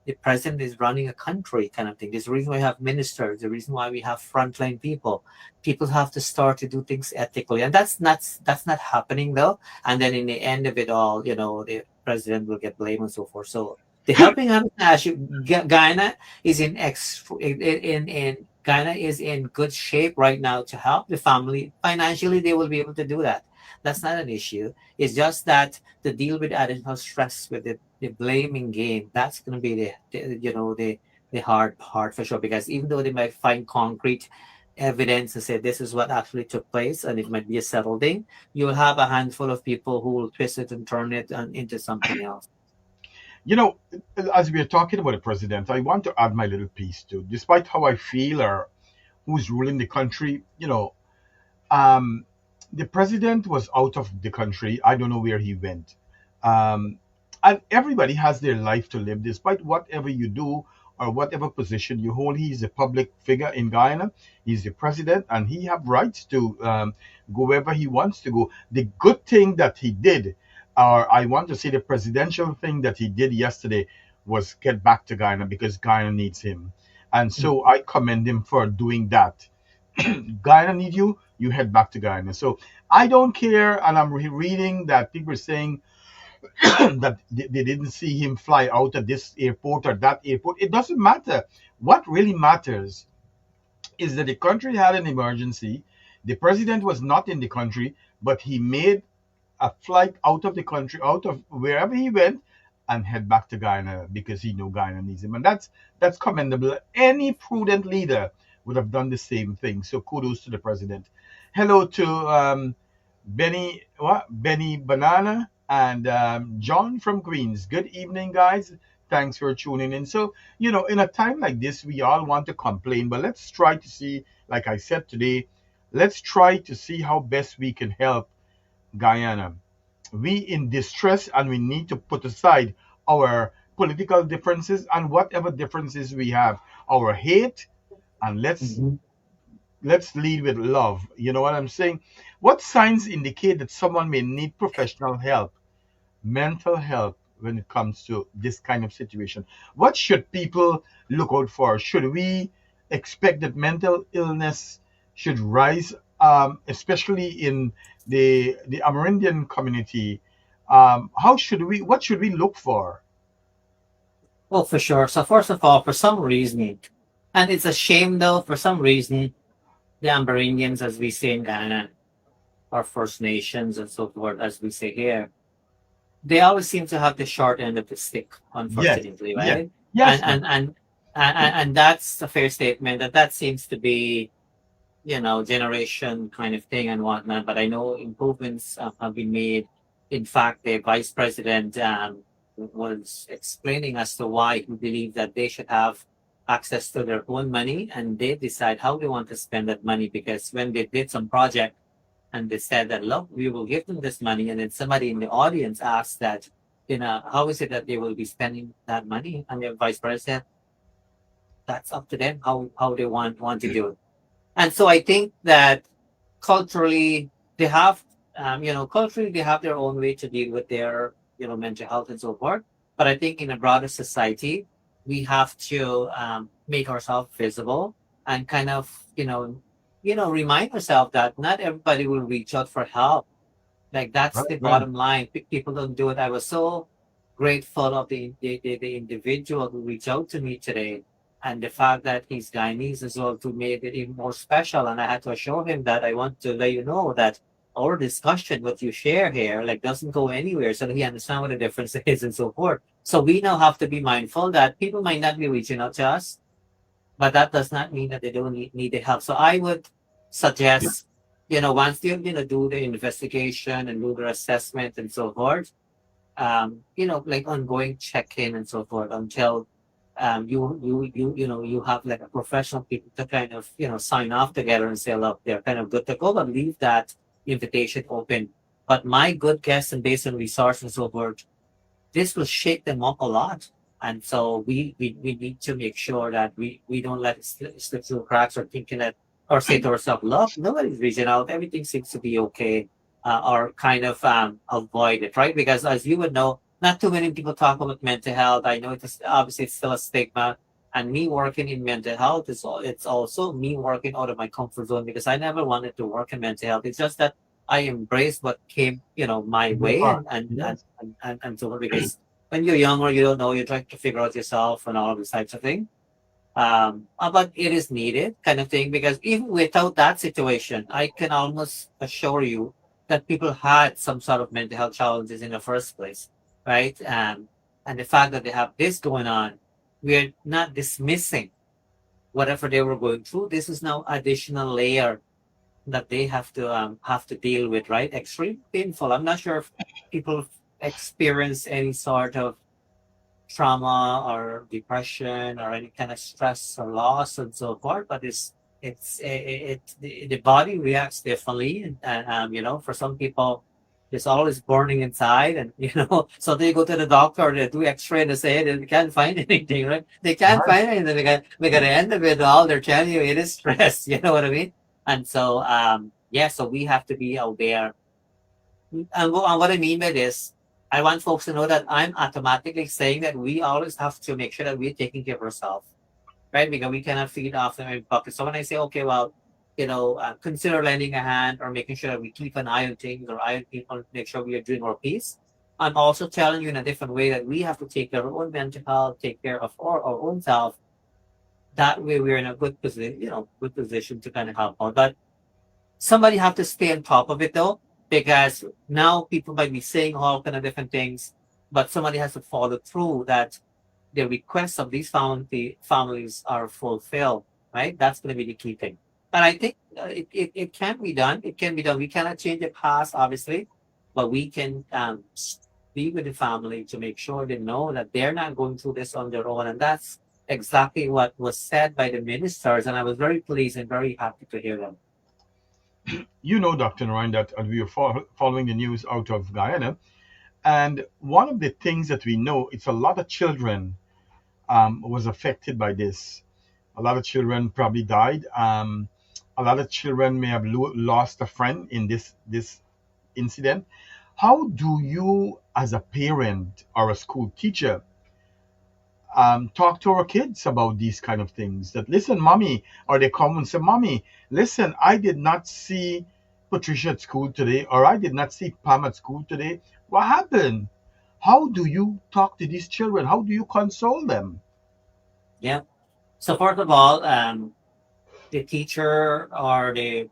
The president is running a country, kind of thing. There's the reason why we have ministers. The reason why we have frontline people. People have to start to do things ethically, and that's not happening though. And then in the end of it all, the president will get blamed and so forth. So the helping hand issue, Guyana is in Guyana is in good shape right now to help the family financially. They will be able to do that. That's not an issue. It's just that to deal with additional stress with the blaming game, that's going to be the hard part for sure. Because even though they might find concrete evidence and say this is what actually took place, and it might be a settled thing, you'll have a handful of people who will twist it and turn it into something else. You know, as we are talking about the president, I want to add my little piece too. Despite how I feel or who's ruling the country, um, the president was out of the country. I don't know where he went. Um, and everybody has their life to live, despite whatever you do or whatever position you hold. He's a public figure in Guyana. He's the president, and he have rights to go wherever he wants to go. The good thing that he did, or I want to say the presidential thing that he did yesterday, was get back to Guyana because Guyana needs him. And so I commend him for doing that. Guyana need you, you head back to Guyana. So I don't care, and I'm reading that people are saying that they didn't see him fly out at this airport or that airport. It doesn't matter. What really matters is that the country had an emergency. The president was not in the country, but he made a flight out of the country, out of wherever he went, and head back to Guyana because he knew Guyana needs him, and that's commendable. Any prudent leader would have done the same thing. So kudos to the president. Hello to Benny Banana and John from Queens. Good evening, guys. Thanks for tuning in. So in a time like this, we all want to complain, but let's try to see, like I said today, let's try to see how best we can help Guyana. We in distress, and we need to put aside our political differences and whatever differences we have, our hate, and Mhm. let's lead with love. You know what I'm saying? What signs indicate that someone may need professional help, mental help, when it comes to this kind of situation? What should people look out for? Should we expect that mental illness should rise, especially in the Amerindian community? How should we? What should we look for? Well, for sure. So first of all, for some reason, and it's a shame though, for some reason, the Amerindians, as we say in Ghana, or First Nations and so forth, as we say here, they always seem to have the short end of the stick, Yes, unfortunately, yes, right? And yes, ma'am. and and and that's a fair statement. That seems to be, generation kind of thing and whatnot. But I know improvements have been made. In fact, the vice president was explaining as to why he believed that they should have access to their own money, and they decide how they want to spend that money. Because when they did some project and they said that, look, we will give them this money, and then somebody in the audience asked that, how is it that they will be spending that money? And the vice president, that's up to them how they want to do it. And so I think that culturally they have culturally they have their own way to deal with their mental health and so forth. But I think in a broader society we have to make ourselves visible and kind of remind ourselves that not everybody will reach out for help. Like that's Right, the right. bottom line. People don't do it. I was so grateful of the individual who reached out to me today, and the fact that he's Guyanese as well to make it even more special. And I had to assure him that I want to let you know that our discussion, what you share here, like doesn't go anywhere, so that he understand what the difference is and so forth. So we now have to be mindful that people might not be reaching out to us, but that does not mean that they don't need the help. So I would Yeah. suggest, once you do the investigation and do the assessment and so forth, like ongoing check-in and so forth until you have like a professional people to kind of sign off together and say, look, they're kind of good to go, but leave that invitation open. But my good guess and based on resources and so forth, this will shake them up a lot. And so we need to make sure that we don't let it slip through the cracks or thinking that or say to ourselves, look, nobody's reaching out, everything seems to be okay, or kind of avoid it, right? Because as you would know, not too many people talk about mental health. I know it's obviously it's still a stigma. And me working in mental health it's also me working out of my comfort zone because I never wanted to work in mental health. It's just that I embraced what came, my Your way part. and Yes. and so on, because when you're younger, you don't know, you're trying to figure out yourself and all of these types of things. But it is needed kind of thing because even without that situation, I can almost assure you that people had some sort of mental health challenges in the first place, right? And the fact that they have this going on, we're not dismissing whatever they were going through. This is now additional layer that they have to deal with, right? Extreme painful. I'm not sure if people experience any sort of trauma or depression or any kind of stress or loss and so forth, but the body reacts differently, and for some people it's always burning inside, and so they go to the doctor, they do x-ray, and they say they can't find anything, right? They can't Right. find anything because at the end of it all they're telling you it is stress. You know what I mean? And so yeah, so we have to be aware. And what I mean by this, I want folks to know that I'm automatically saying that we always have to make sure that we're taking care of ourselves, right? Because we cannot feed off them in public. So when I say, okay, well, consider lending a hand or making sure that we keep an eye on things or eye on people, make sure we are doing our piece. I'm also telling you in a different way that we have to take care of our own mental health, take care of our own self. That way we're in a good position to kind of help out. But somebody have to stay on top of it though, because now people might be saying all kind of different things, but somebody has to follow through that the requests of these families are fulfilled, right? That's going to be the key thing. And I think it can be done. It can be done. We cannot change the past, obviously, but we can be with the family to make sure they know that they're not going through this on their own. And that's exactly what was said by the ministers. And I was very pleased and very happy to hear them. You know, Dr. Narine, that we are following the news out of Guyana. And one of the things that we know, it's a lot of children was affected by this. A lot of children probably died. A lot of children may have lost a friend in this incident. How do you, as a parent or a school teacher, talk to our kids about these kind of things? That listen, mommy, or they come and say, mommy, listen, I did not see Patricia at school today, or I did not see Pam at school today. What happened? How do you talk to these children? How do you console them? Yeah. So first of all, the teacher or the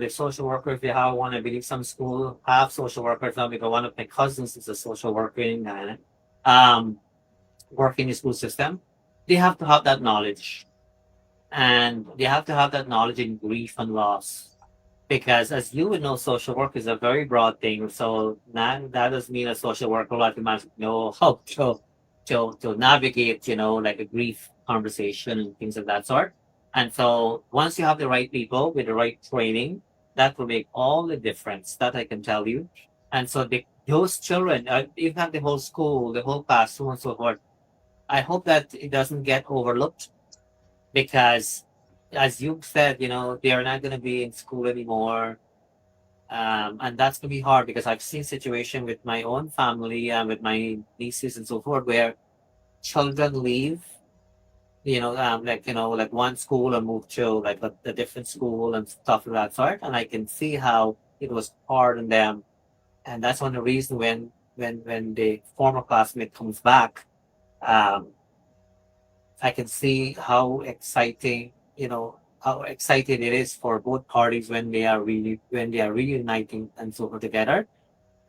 social worker, if you have one, I believe some school have social workers now because one of my cousins is a social worker in Ghana, um, working in the school system. They have to have that knowledge, and they have to have that knowledge in grief and loss. Because as you would know, social work is a very broad thing. So that doesn't mean a social worker will automatically know how to navigate, like a grief conversation and things of that sort. And so once you have the right people with the right training, that will make all the difference. That I can tell you. And so those children, even have the whole school, the whole class, so on and so forth. I hope that it doesn't get overlooked because, as you said, they are not going to be in school anymore. And that's going to be hard because I've seen situation with my own family and with my nieces and so forth where children leave, like one school and move to like a different school and stuff of that sort. And I can see how it was hard on them. And that's one of the reasons when the former classmate comes back, um, I can see how excited it is for both parties when they are reuniting and so forth together.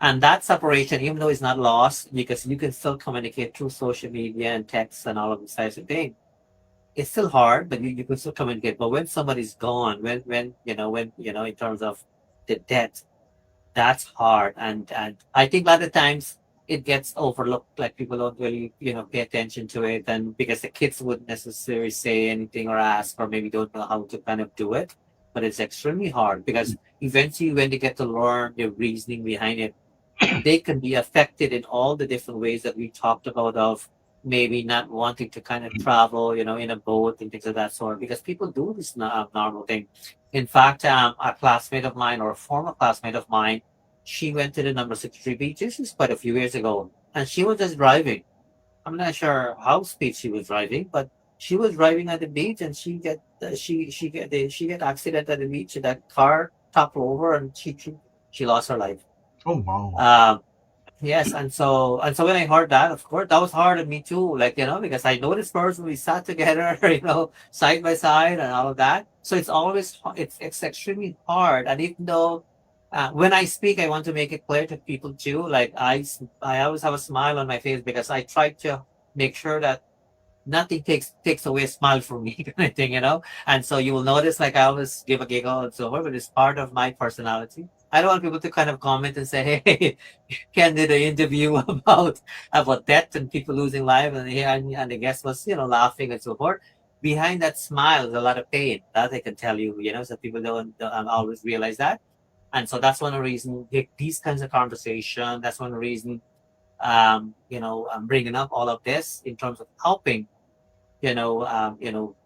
And that separation, even though it's not lost, because you can still communicate through social media and text and all of these types of things, it's still hard, but you can still communicate. But when somebody's gone, when in terms of the death, that's hard. And I think a lot of times it gets overlooked. Like people don't really, pay attention to it. And because the kids wouldn't necessarily say anything or ask, or maybe don't know how to kind of do it. But it's extremely hard because eventually when they get to learn the reasoning behind it, they can be affected in all the different ways that we talked about of maybe not wanting to kind of travel, in a boat and things of that sort, because people do this normal thing. In fact, a classmate of mine or a former classmate of mine, she went to the number 63 beach. This is quite a few years ago, and she was just driving. I'm not sure how speed she was driving, but she was driving at the beach, and she get accident at the beach. And that car toppled over, and she lost her life. Oh wow. Um, Yes, and so when I heard that, of course, that was hard on me too. Like, because I know this person, we sat together, side by side and all of that. So it's always it's extremely hard. And even though when I speak, I want to make it clear to people too. Like I always have a smile on my face because I try to make sure that nothing takes away a smile from me kind of thing. And so you will notice like I always give a giggle and so forth, but it's part of my personality. I don't want people to kind of comment and say, hey, Ken did an interview about death and people losing life, and the guest was laughing and so forth. Behind that smile is a lot of pain. That I can tell you. So people don't always realize that, and so that's one of the reason these kinds of conversation. That's one of the reason I'm bringing up all of this in terms of helping even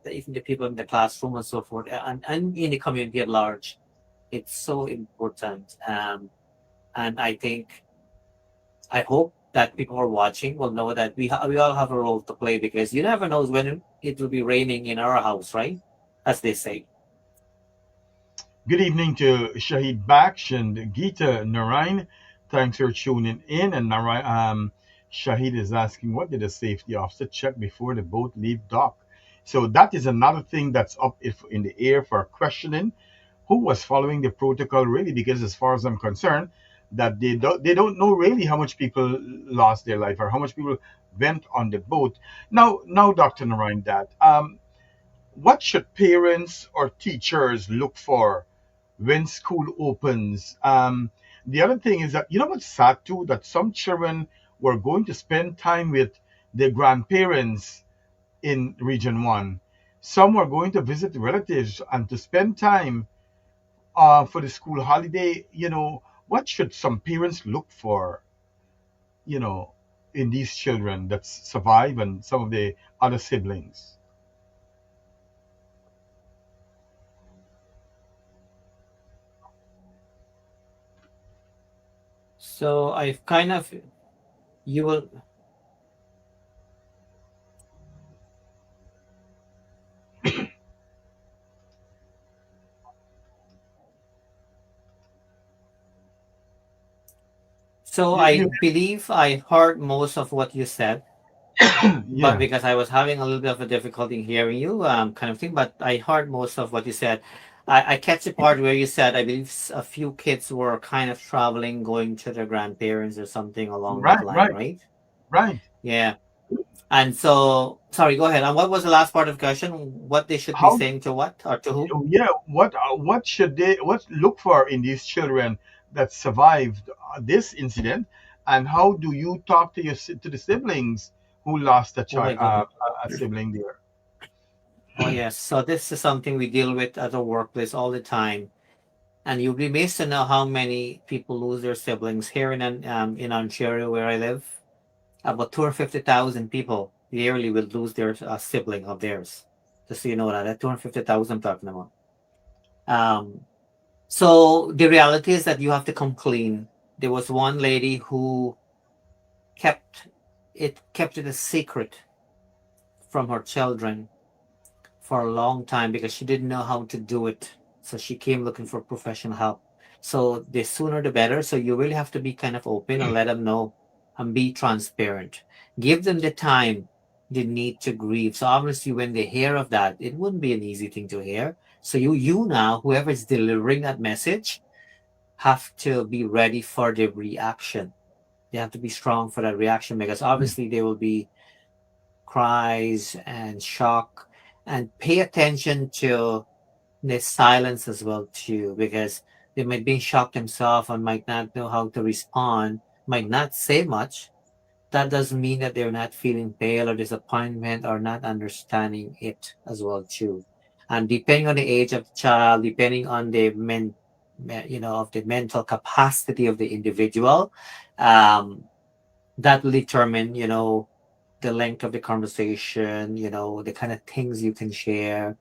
the people in the classroom and so forth, and in the community at large. It's so important, and I hope that people who are watching will know that we all have a role to play because you never know when it will be raining in our house, right? As they say. Good evening to Shahid Baksh and Geeta Narine. Thanks for tuning in. And Shahid is asking, what did the safety officer check before the boat leave dock? So that is another thing that's up in the air for questioning. Who was following the protocol really? Because as far as I'm concerned, that they don't know really how much people lost their life or how much people went on the boat. Now, Dr. Narine, that what should parents or teachers look for when school opens? The other thing is that, what's sad too, that some children were going to spend time with their grandparents in Region 1. Some were going to visit relatives and to spend time for the school holiday. What should some parents look for, you know, in these children that survive and some of the other siblings? So I've kind of you will so You, I you, believe I heard most of what you said, but yeah, because I was having a little bit of a difficulty in hearing you, kind of thing. But I heard most of what you said. I catch the part where you said I believe a few kids were kind of traveling, going to their grandparents or something along that right, line, right, right? right. Yeah. And so, sorry, go ahead. And what was the last part of the question? What they should be How? saying to what or to who? Yeah, what should they what look for in these children that survived this incident, and how do you talk to to the siblings who lost a Oh my child, goodness. a sibling there. Oh yes. So this is something we deal with at the workplace all the time. And you'll be amazed to know how many people lose their siblings here in Ontario, where I live. About 250,000 people yearly will lose their sibling of theirs. Just so you know that, 250,000 I'm talking about. Um, so the reality is that you have to come clean. There was one lady who kept kept it a secret from her children for a long time because she didn't know how to do it. So she came looking for professional help. So the sooner the better. So you really have to be kind of open and let them know and be transparent. Give them the time they need to grieve. So obviously when they hear of that, it wouldn't be an easy thing to hear. So you now, whoever is delivering that message, have to be ready for the reaction. They have to be strong for that reaction because obviously they will be cries and shock, and pay attention to the silence as well too, because they might be shocked themselves and might not know how to respond, might not say much. That doesn't mean that they're not feeling pain or disappointment or not understanding it as well too. And depending on the age of the child, depending on the of the mental capacity of the individual, um, that will determine, the length of the conversation, the kind of things you can share,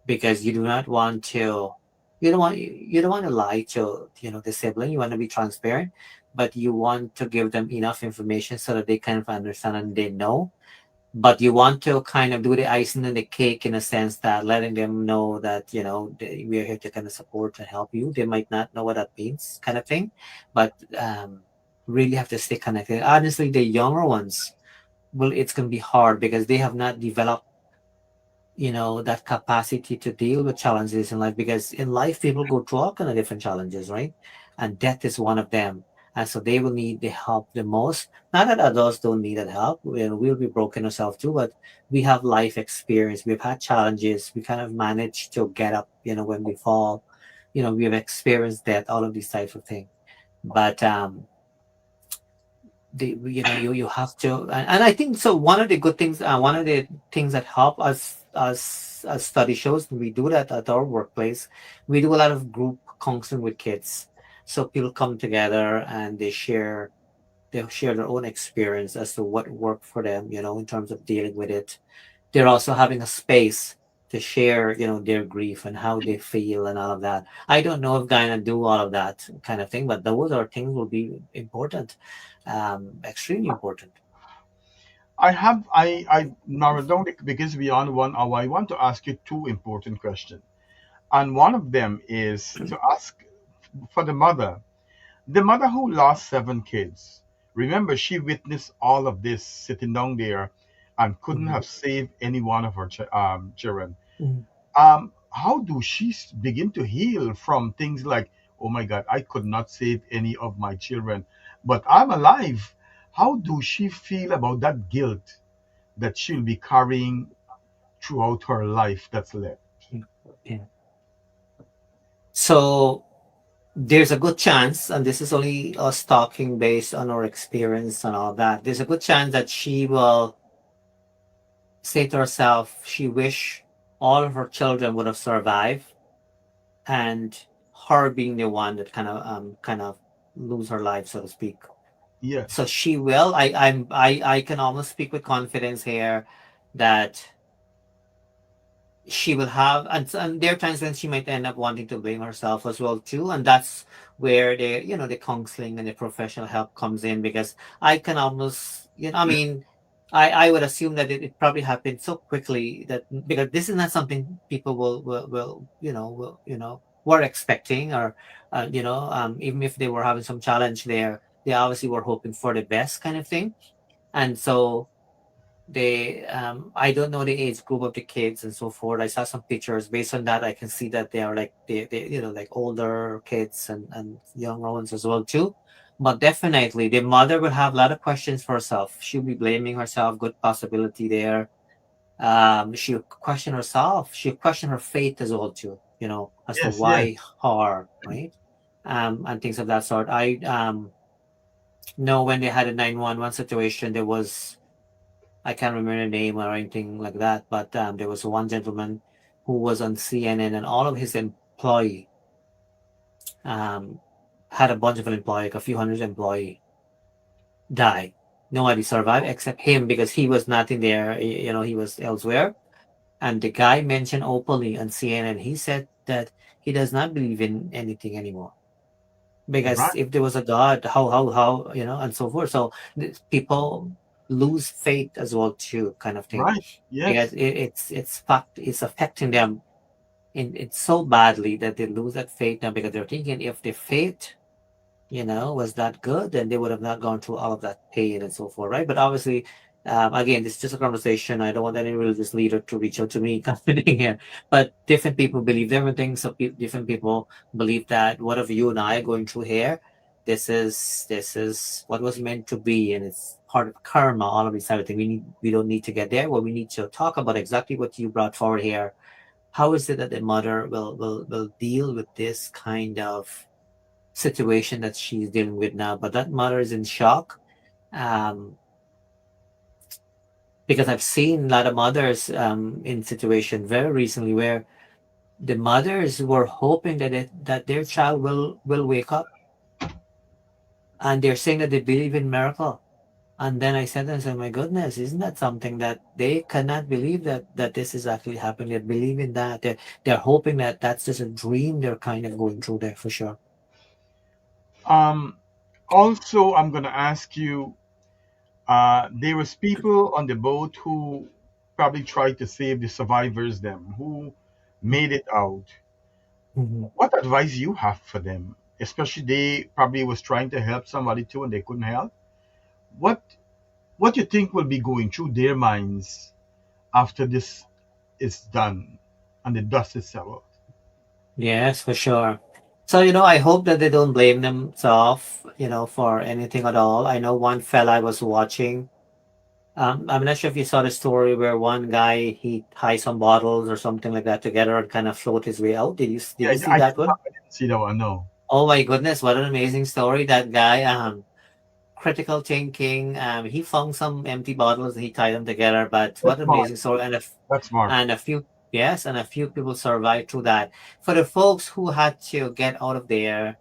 because you do not want to, you don't want to lie to, the sibling. You want to be transparent, but you want to give them enough information so that they kind of understand and they know. But you want to kind of do the icing on the cake in a sense that letting them know that, we're here to kind of support and help you. They might not know what that means, kind of thing, but really have to stay connected. Honestly, the younger ones, well, it's going to be hard because they have not developed, that capacity to deal with challenges in life, because in life people go through all kind of different challenges, right? And death is one of them. And so they will need the help the most. Not that adults don't need that help. We'll be broken ourselves too, but we have life experience. We've had challenges. We kind of manage to get up, when we fall. We have experienced that, all of these types of things. But you have to, and I think so. One of the things that help us, as study shows, we do that at our workplace. We do a lot of group counseling with kids, so people come together and they share their own experience as to what worked for them, in terms of dealing with it. They're also having a space to share, their grief and how they feel and all of that. I don't know if gonna do all of that kind of thing, but those are things will be important, extremely important. I narrowed down it because beyond 1 hour. I want to ask you two important questions, and one of them is to ask for the mother who lost 7 kids. Remember, she witnessed all of this sitting down there, and couldn't Mhm. have saved any one of her children. Mhm. How do she begin to heal from things like, oh my God, I could not save any of my children, but I'm alive? How do she feel about that guilt that she'll be carrying throughout her life that's left? Yeah. So there's a good chance, and this is only us talking based on our experience and all that. There's a good chance that she will say to herself, she wish all of her children would have survived, and her being the one that kind of lose her life, so to speak. So Yes. she will. I can almost speak with confidence here that she will have, and there are times when she might end up wanting to blame herself as well too, and that's where the counseling and the professional help comes in, because I can almost, I mean, I would assume that it probably happened so quickly, that because this is not something people were expecting, or even if they were having some challenge there, they obviously were hoping for the best kind of thing. And so I don't know the age group of the kids and so forth. I saw some pictures. Based on that, I can see that they are like they like older kids and younger ones as well too. But definitely the mother will have a lot of questions for herself. She'll be blaming herself, good possibility there. She'll question herself, she'll question her faith as well too, as to Yes, yes. why her, right? And things of that sort. I know when they had a 911 situation, there was I can't remember the name or anything like that, but there was one gentleman who was on CNN, and all of his employee um, had a bunch of employee, like a few hundred employee die. Nobody survived except him because he was not in there. He was elsewhere. And the guy mentioned openly on CNN. He said that he does not believe in anything anymore because Right, if there was a God, how and so forth. So people lose faith as well too, kind of thing, right. because Yes, it's affecting them in so badly that they lose that faith now because they're thinking if the faith was that good, then they would have not gone through all of that pain and so forth, right? But obviously, again, this is just a conversation. I don't want any religious leader to reach out to me, kind of thing here. But different people believe different things. So different people believe that whatever you and I are going through here, this is what was meant to be, and it's part of karma. All of these type of things. We don't need to get there. Well, we need to talk about exactly what you brought forward here. How is it that the mother will deal with this kind of situation that she's dealing with now? But that mother is in shock, um, because I've seen a lot of mothers in situation very recently where the mothers were hoping that their child will wake up, and they're saying that they believe in miracle. And then I said, my goodness, isn't that something that they cannot believe that this is actually happening? They believe in that. They're hoping that that's just a dream they're kind of going through there for sure. Um, also, I'm gonna ask you. There was people on the boat who probably tried to save the survivors, them who made it out. Mhm. What advice you have for them? Especially they probably was trying to help somebody too and they couldn't help. What what you think will be going through their minds after this is done and the dust is settled? Yes, for sure. So, I hope that they don't blame themselves, for anything at all. I know one fella I was watching. I'm not sure if you saw the story where one guy he ties some bottles or something like that together and kind of float his way out. Did you Yeah, see that one? I didn't see that one. No, Oh my goodness, what an amazing story. That guy, critical thinking. He found some empty bottles and he tied them together. But that's what an smart. amazing story. That's smart. And a few, yes, and a few people survived through that. For the folks who had to get out of there,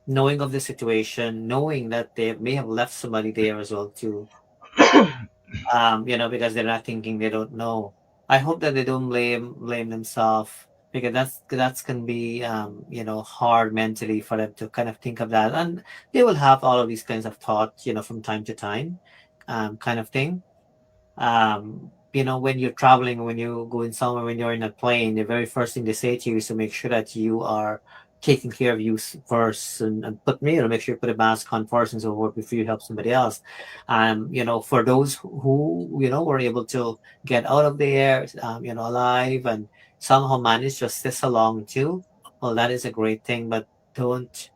knowing of the situation, knowing that they may have left somebody there as well too, because they're not thinking, they don't know. I hope that they don't blame themselves, because that's can be hard mentally for them to kind of think of that, and they will have all of these kinds of thoughts, from time to time, kind of thing. When you're traveling, when you're going somewhere, when you're in a plane, the very first thing they say to you is to make sure that you are taking care of you first, and make sure you put a mask on first and so forth before you help somebody else. For those who, were able to get out of there, alive, and somehow manage to assist along too, well, that is a great thing, but don't,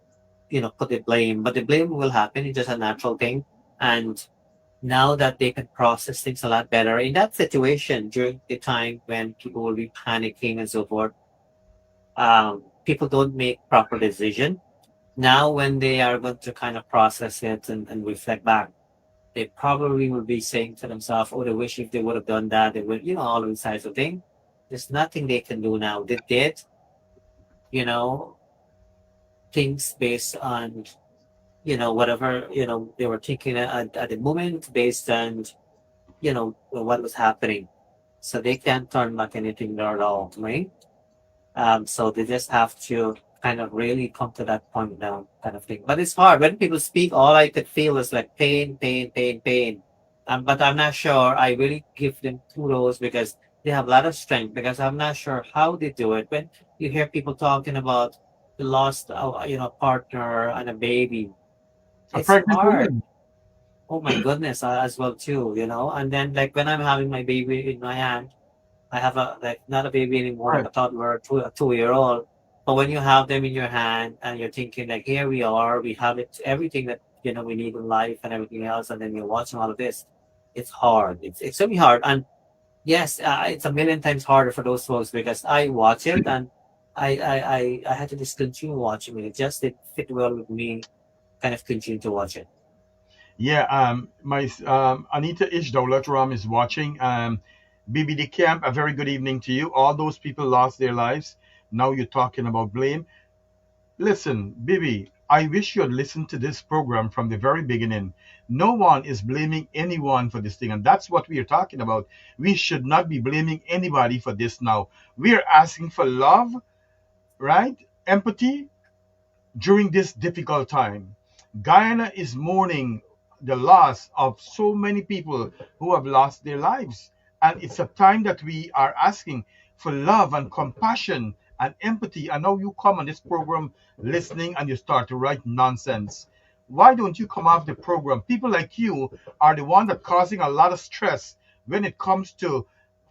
put the blame. But the blame will happen. It's just a natural thing. And now that they can process things a lot better in that situation during the time when people will be panicking and so forth, people don't make proper decision. Now when they are going to kind of process it and reflect back, they probably will be saying to themselves, oh, they wish if they would have done that, they would, all of these types of things. There's nothing they can do now. They did, you know things based on, whatever, they were thinking at the moment, based on, what was happening. So they can't turn back anything there at all, right? So they just have to kind of really come to that point now, kind of thing. But it's hard. When people speak, all I could feel is like pain, pain, pain, pain. But I'm not sure. I really give them kudos because they have a lot of strength. Because I'm not sure how they do it. When you hear people talking about the lost, partner and a baby, A it's pregnant hard. woman. Oh my goodness, as well too. And then like when I'm having my baby in my hand, I have not a baby anymore, like Right. a toddler, a 2 year old. But when you have them in your hand and you're thinking like, here we are, we have it, everything that we need in life and everything else, and then you're watching all of this, it's hard. It's gonna be hard, and yes, it's a million times harder for those folks because I watch it and I had to discontinue watching it. It just didn't fit well with me, kind of continue to watch it. Yeah, my Anita Ishdaulatram is watching. BBD Camp, a very good evening to you. All those people lost their lives. Now you're talking about blame. Listen, Bibi, I wish you had listened to this program from the very beginning. No one is blaming anyone for this thing, and that's what we are talking about. We should not be blaming anybody for this now. We are asking for love, right? Empathy, during this difficult time. Guyana is mourning the loss of so many people who have lost their lives. And it's a time that we are asking for love and compassion and empathy. And now you come on this program listening and you start to write nonsense. Why don't you come off the program? People like you are the one that causing a lot of stress when it comes to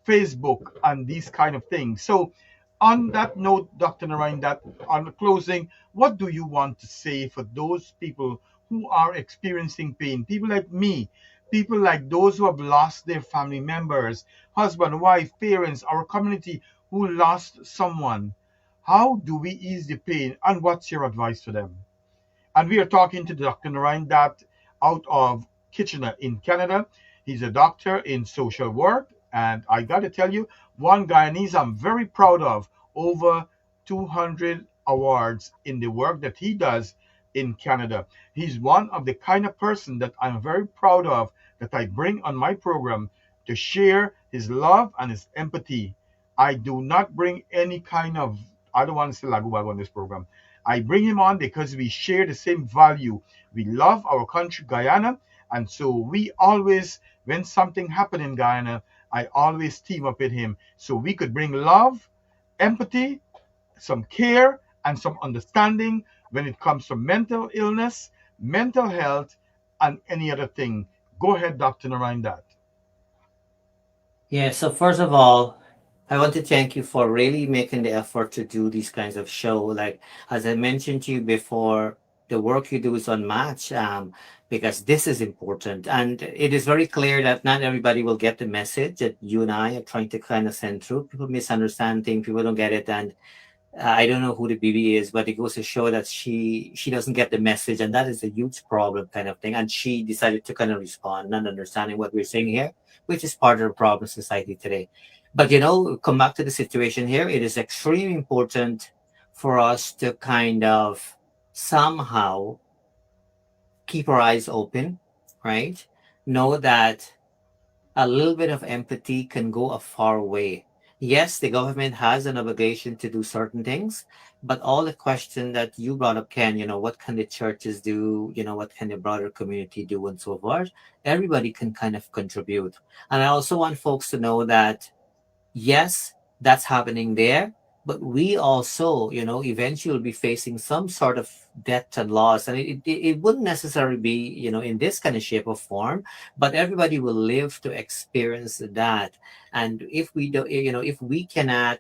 Facebook and these kind of things. So on that note, Dr. Narine, that on the closing, what do you want to say for those people who are experiencing pain? People like me, people like those who have lost their family members, husband, wife, parents, our community who lost someone. How do we ease the pain, and what's your advice to them? And we are talking to Dr. Narine Dat out of Kitchener in Canada. He's a doctor in social work. And I got to tell you, one Guyanese I'm very proud of, over 200 awards in the work that he does in Canada. He's one of the kind of person that I'm very proud of, that I bring on my program to share his love and his empathy. I do not bring any kind of, I don't want to say lagu on this program. I bring him on because we share the same value. We love our country, Guyana, and so we always, when something happened in Guyana, I always team up with him so we could bring love, empathy, some care, and some understanding when it comes to mental illness, mental health, and any other thing. Go ahead, Dr. Narine Dat. Yeah, so first of all, I want to thank you for really making the effort to do these kinds of show. Like as I mentioned to you before, the work you do is unmatched, because this is important, and it is very clear that not everybody will get the message that you and I are trying to kind of send through. People misunderstand things, people don't get it, and I don't know who the BB is, but it goes to show that she doesn't get the message, and that is a huge problem, kind of thing. And she decided to kind of respond, not understanding what we're saying here, which is part of the problem in society today. But come back to the situation here. It is extremely important for us to kind of somehow keep our eyes open, right? Know that a little bit of empathy can go a far way. Yes, the government has an obligation to do certain things, but all the question that you brought up, Ken, what can the churches do? What can the broader community do, and so forth? Everybody can kind of contribute. And I also want folks to know that yes, that's happening there. But we also, eventually will be facing some sort of debt and loss. And it wouldn't necessarily be, in this kind of shape or form, but everybody will live to experience that. And if we do, if we cannot,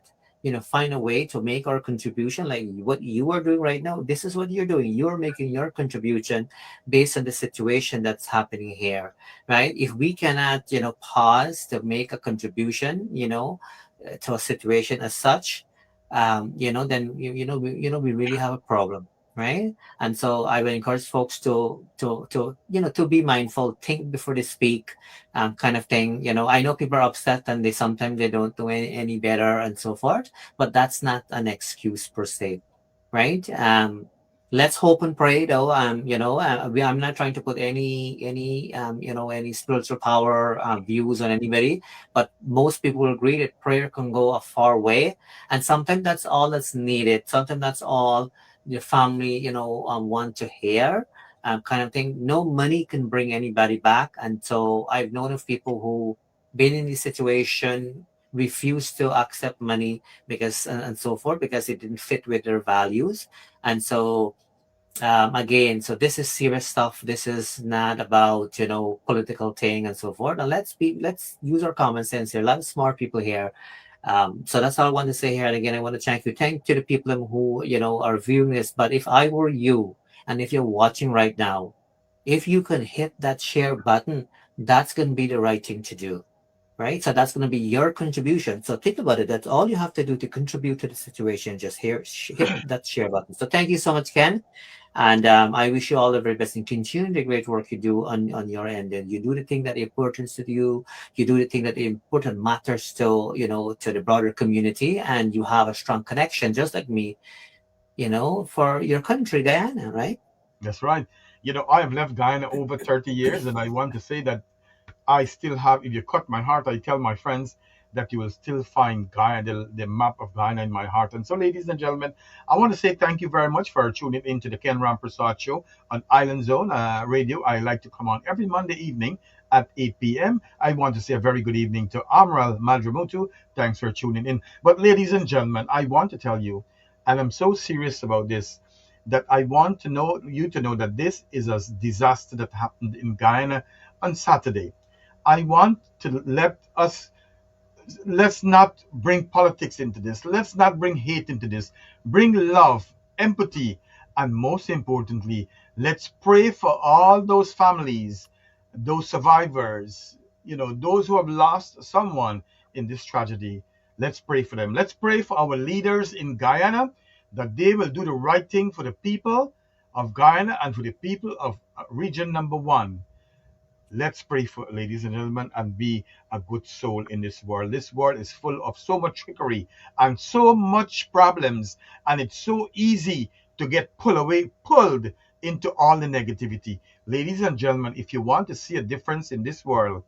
find a way to make our contribution, like what you are doing right now, this is what you're doing. You're making your contribution based on the situation that's happening here, right? If we cannot, pause to make a contribution, to a situation as such, then we really have a problem, right? And so I would encourage folks to be mindful, think before they speak, kind of thing. I know people are upset and they sometimes they don't do any better and so forth, but that's not an excuse per se, right? Let's hope and pray though. I'm not trying to put any spiritual power views on anybody, but most people will agree that prayer can go a far way, and sometimes that's all that's needed. Sometimes that's all your family want to hear, kind of thing. No money can bring anybody back, and so I've known of people who been in this situation, refused to accept money because and so forth, because it didn't fit with their values. And so again, so this is serious stuff. This is not about political thing and so forth. And let's use our common sense here. A lot of smart people here. So that's all I want to say here. And again, I want to thank to the people who are viewing this. But if I were you, and if you're watching right now, if you can hit that share button, that's going to be the right thing to do, right? So that's going to be your contribution. So think about it. That's all you have to do to contribute to the situation. Just hit that share button. So thank you so much, Ken. And I wish you all the very best and continue the great work you do on your end. And you do the thing that importance to you. You do the thing that important matters to, to the broader community. And you have a strong connection, just like me, for your country, Guyana, right? That's right. I have left Guyana over 30 years, and I want to say that I still have, if you cut my heart, I tell my friends that you will still find Guyana, the map of Guyana in my heart. And so, ladies and gentlemen, I want to say thank you very much for tuning into the Ken Rampersaud Show on Island Zone Radio. I like to come on every Monday evening at 8 p.m. I want to say a very good evening to Amral Maldramutu. Thanks for tuning in. But, ladies and gentlemen, I want to tell you, and I'm so serious about this, that I want to know you to know that this is a disaster that happened in Guyana on Saturday. I want to let's not bring politics into this. Let's not bring hate into this. Bring love, empathy, and most importantly, let's pray for all those families, those survivors, those who have lost someone in this tragedy. Let's pray for them. Let's pray for our leaders in Guyana that they will do the right thing for the people of Guyana and for the people of region number one. Let's pray for, ladies and gentlemen, and be a good soul in this world. This world is full of so much trickery and so much problems, and it's so easy to get pulled into all the negativity. Ladies and gentlemen, if you want to see a difference in this world,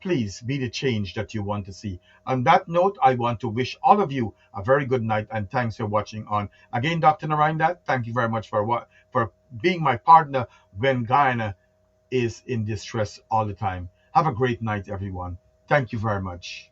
please be the change that you want to see. On that note, I want to wish all of you a very good night, and thanks for watching on. Again, Dr. Narine Dat, thank you very much for being my partner when Guyana is in distress all the time. Have a great night, everyone. Thank you very much.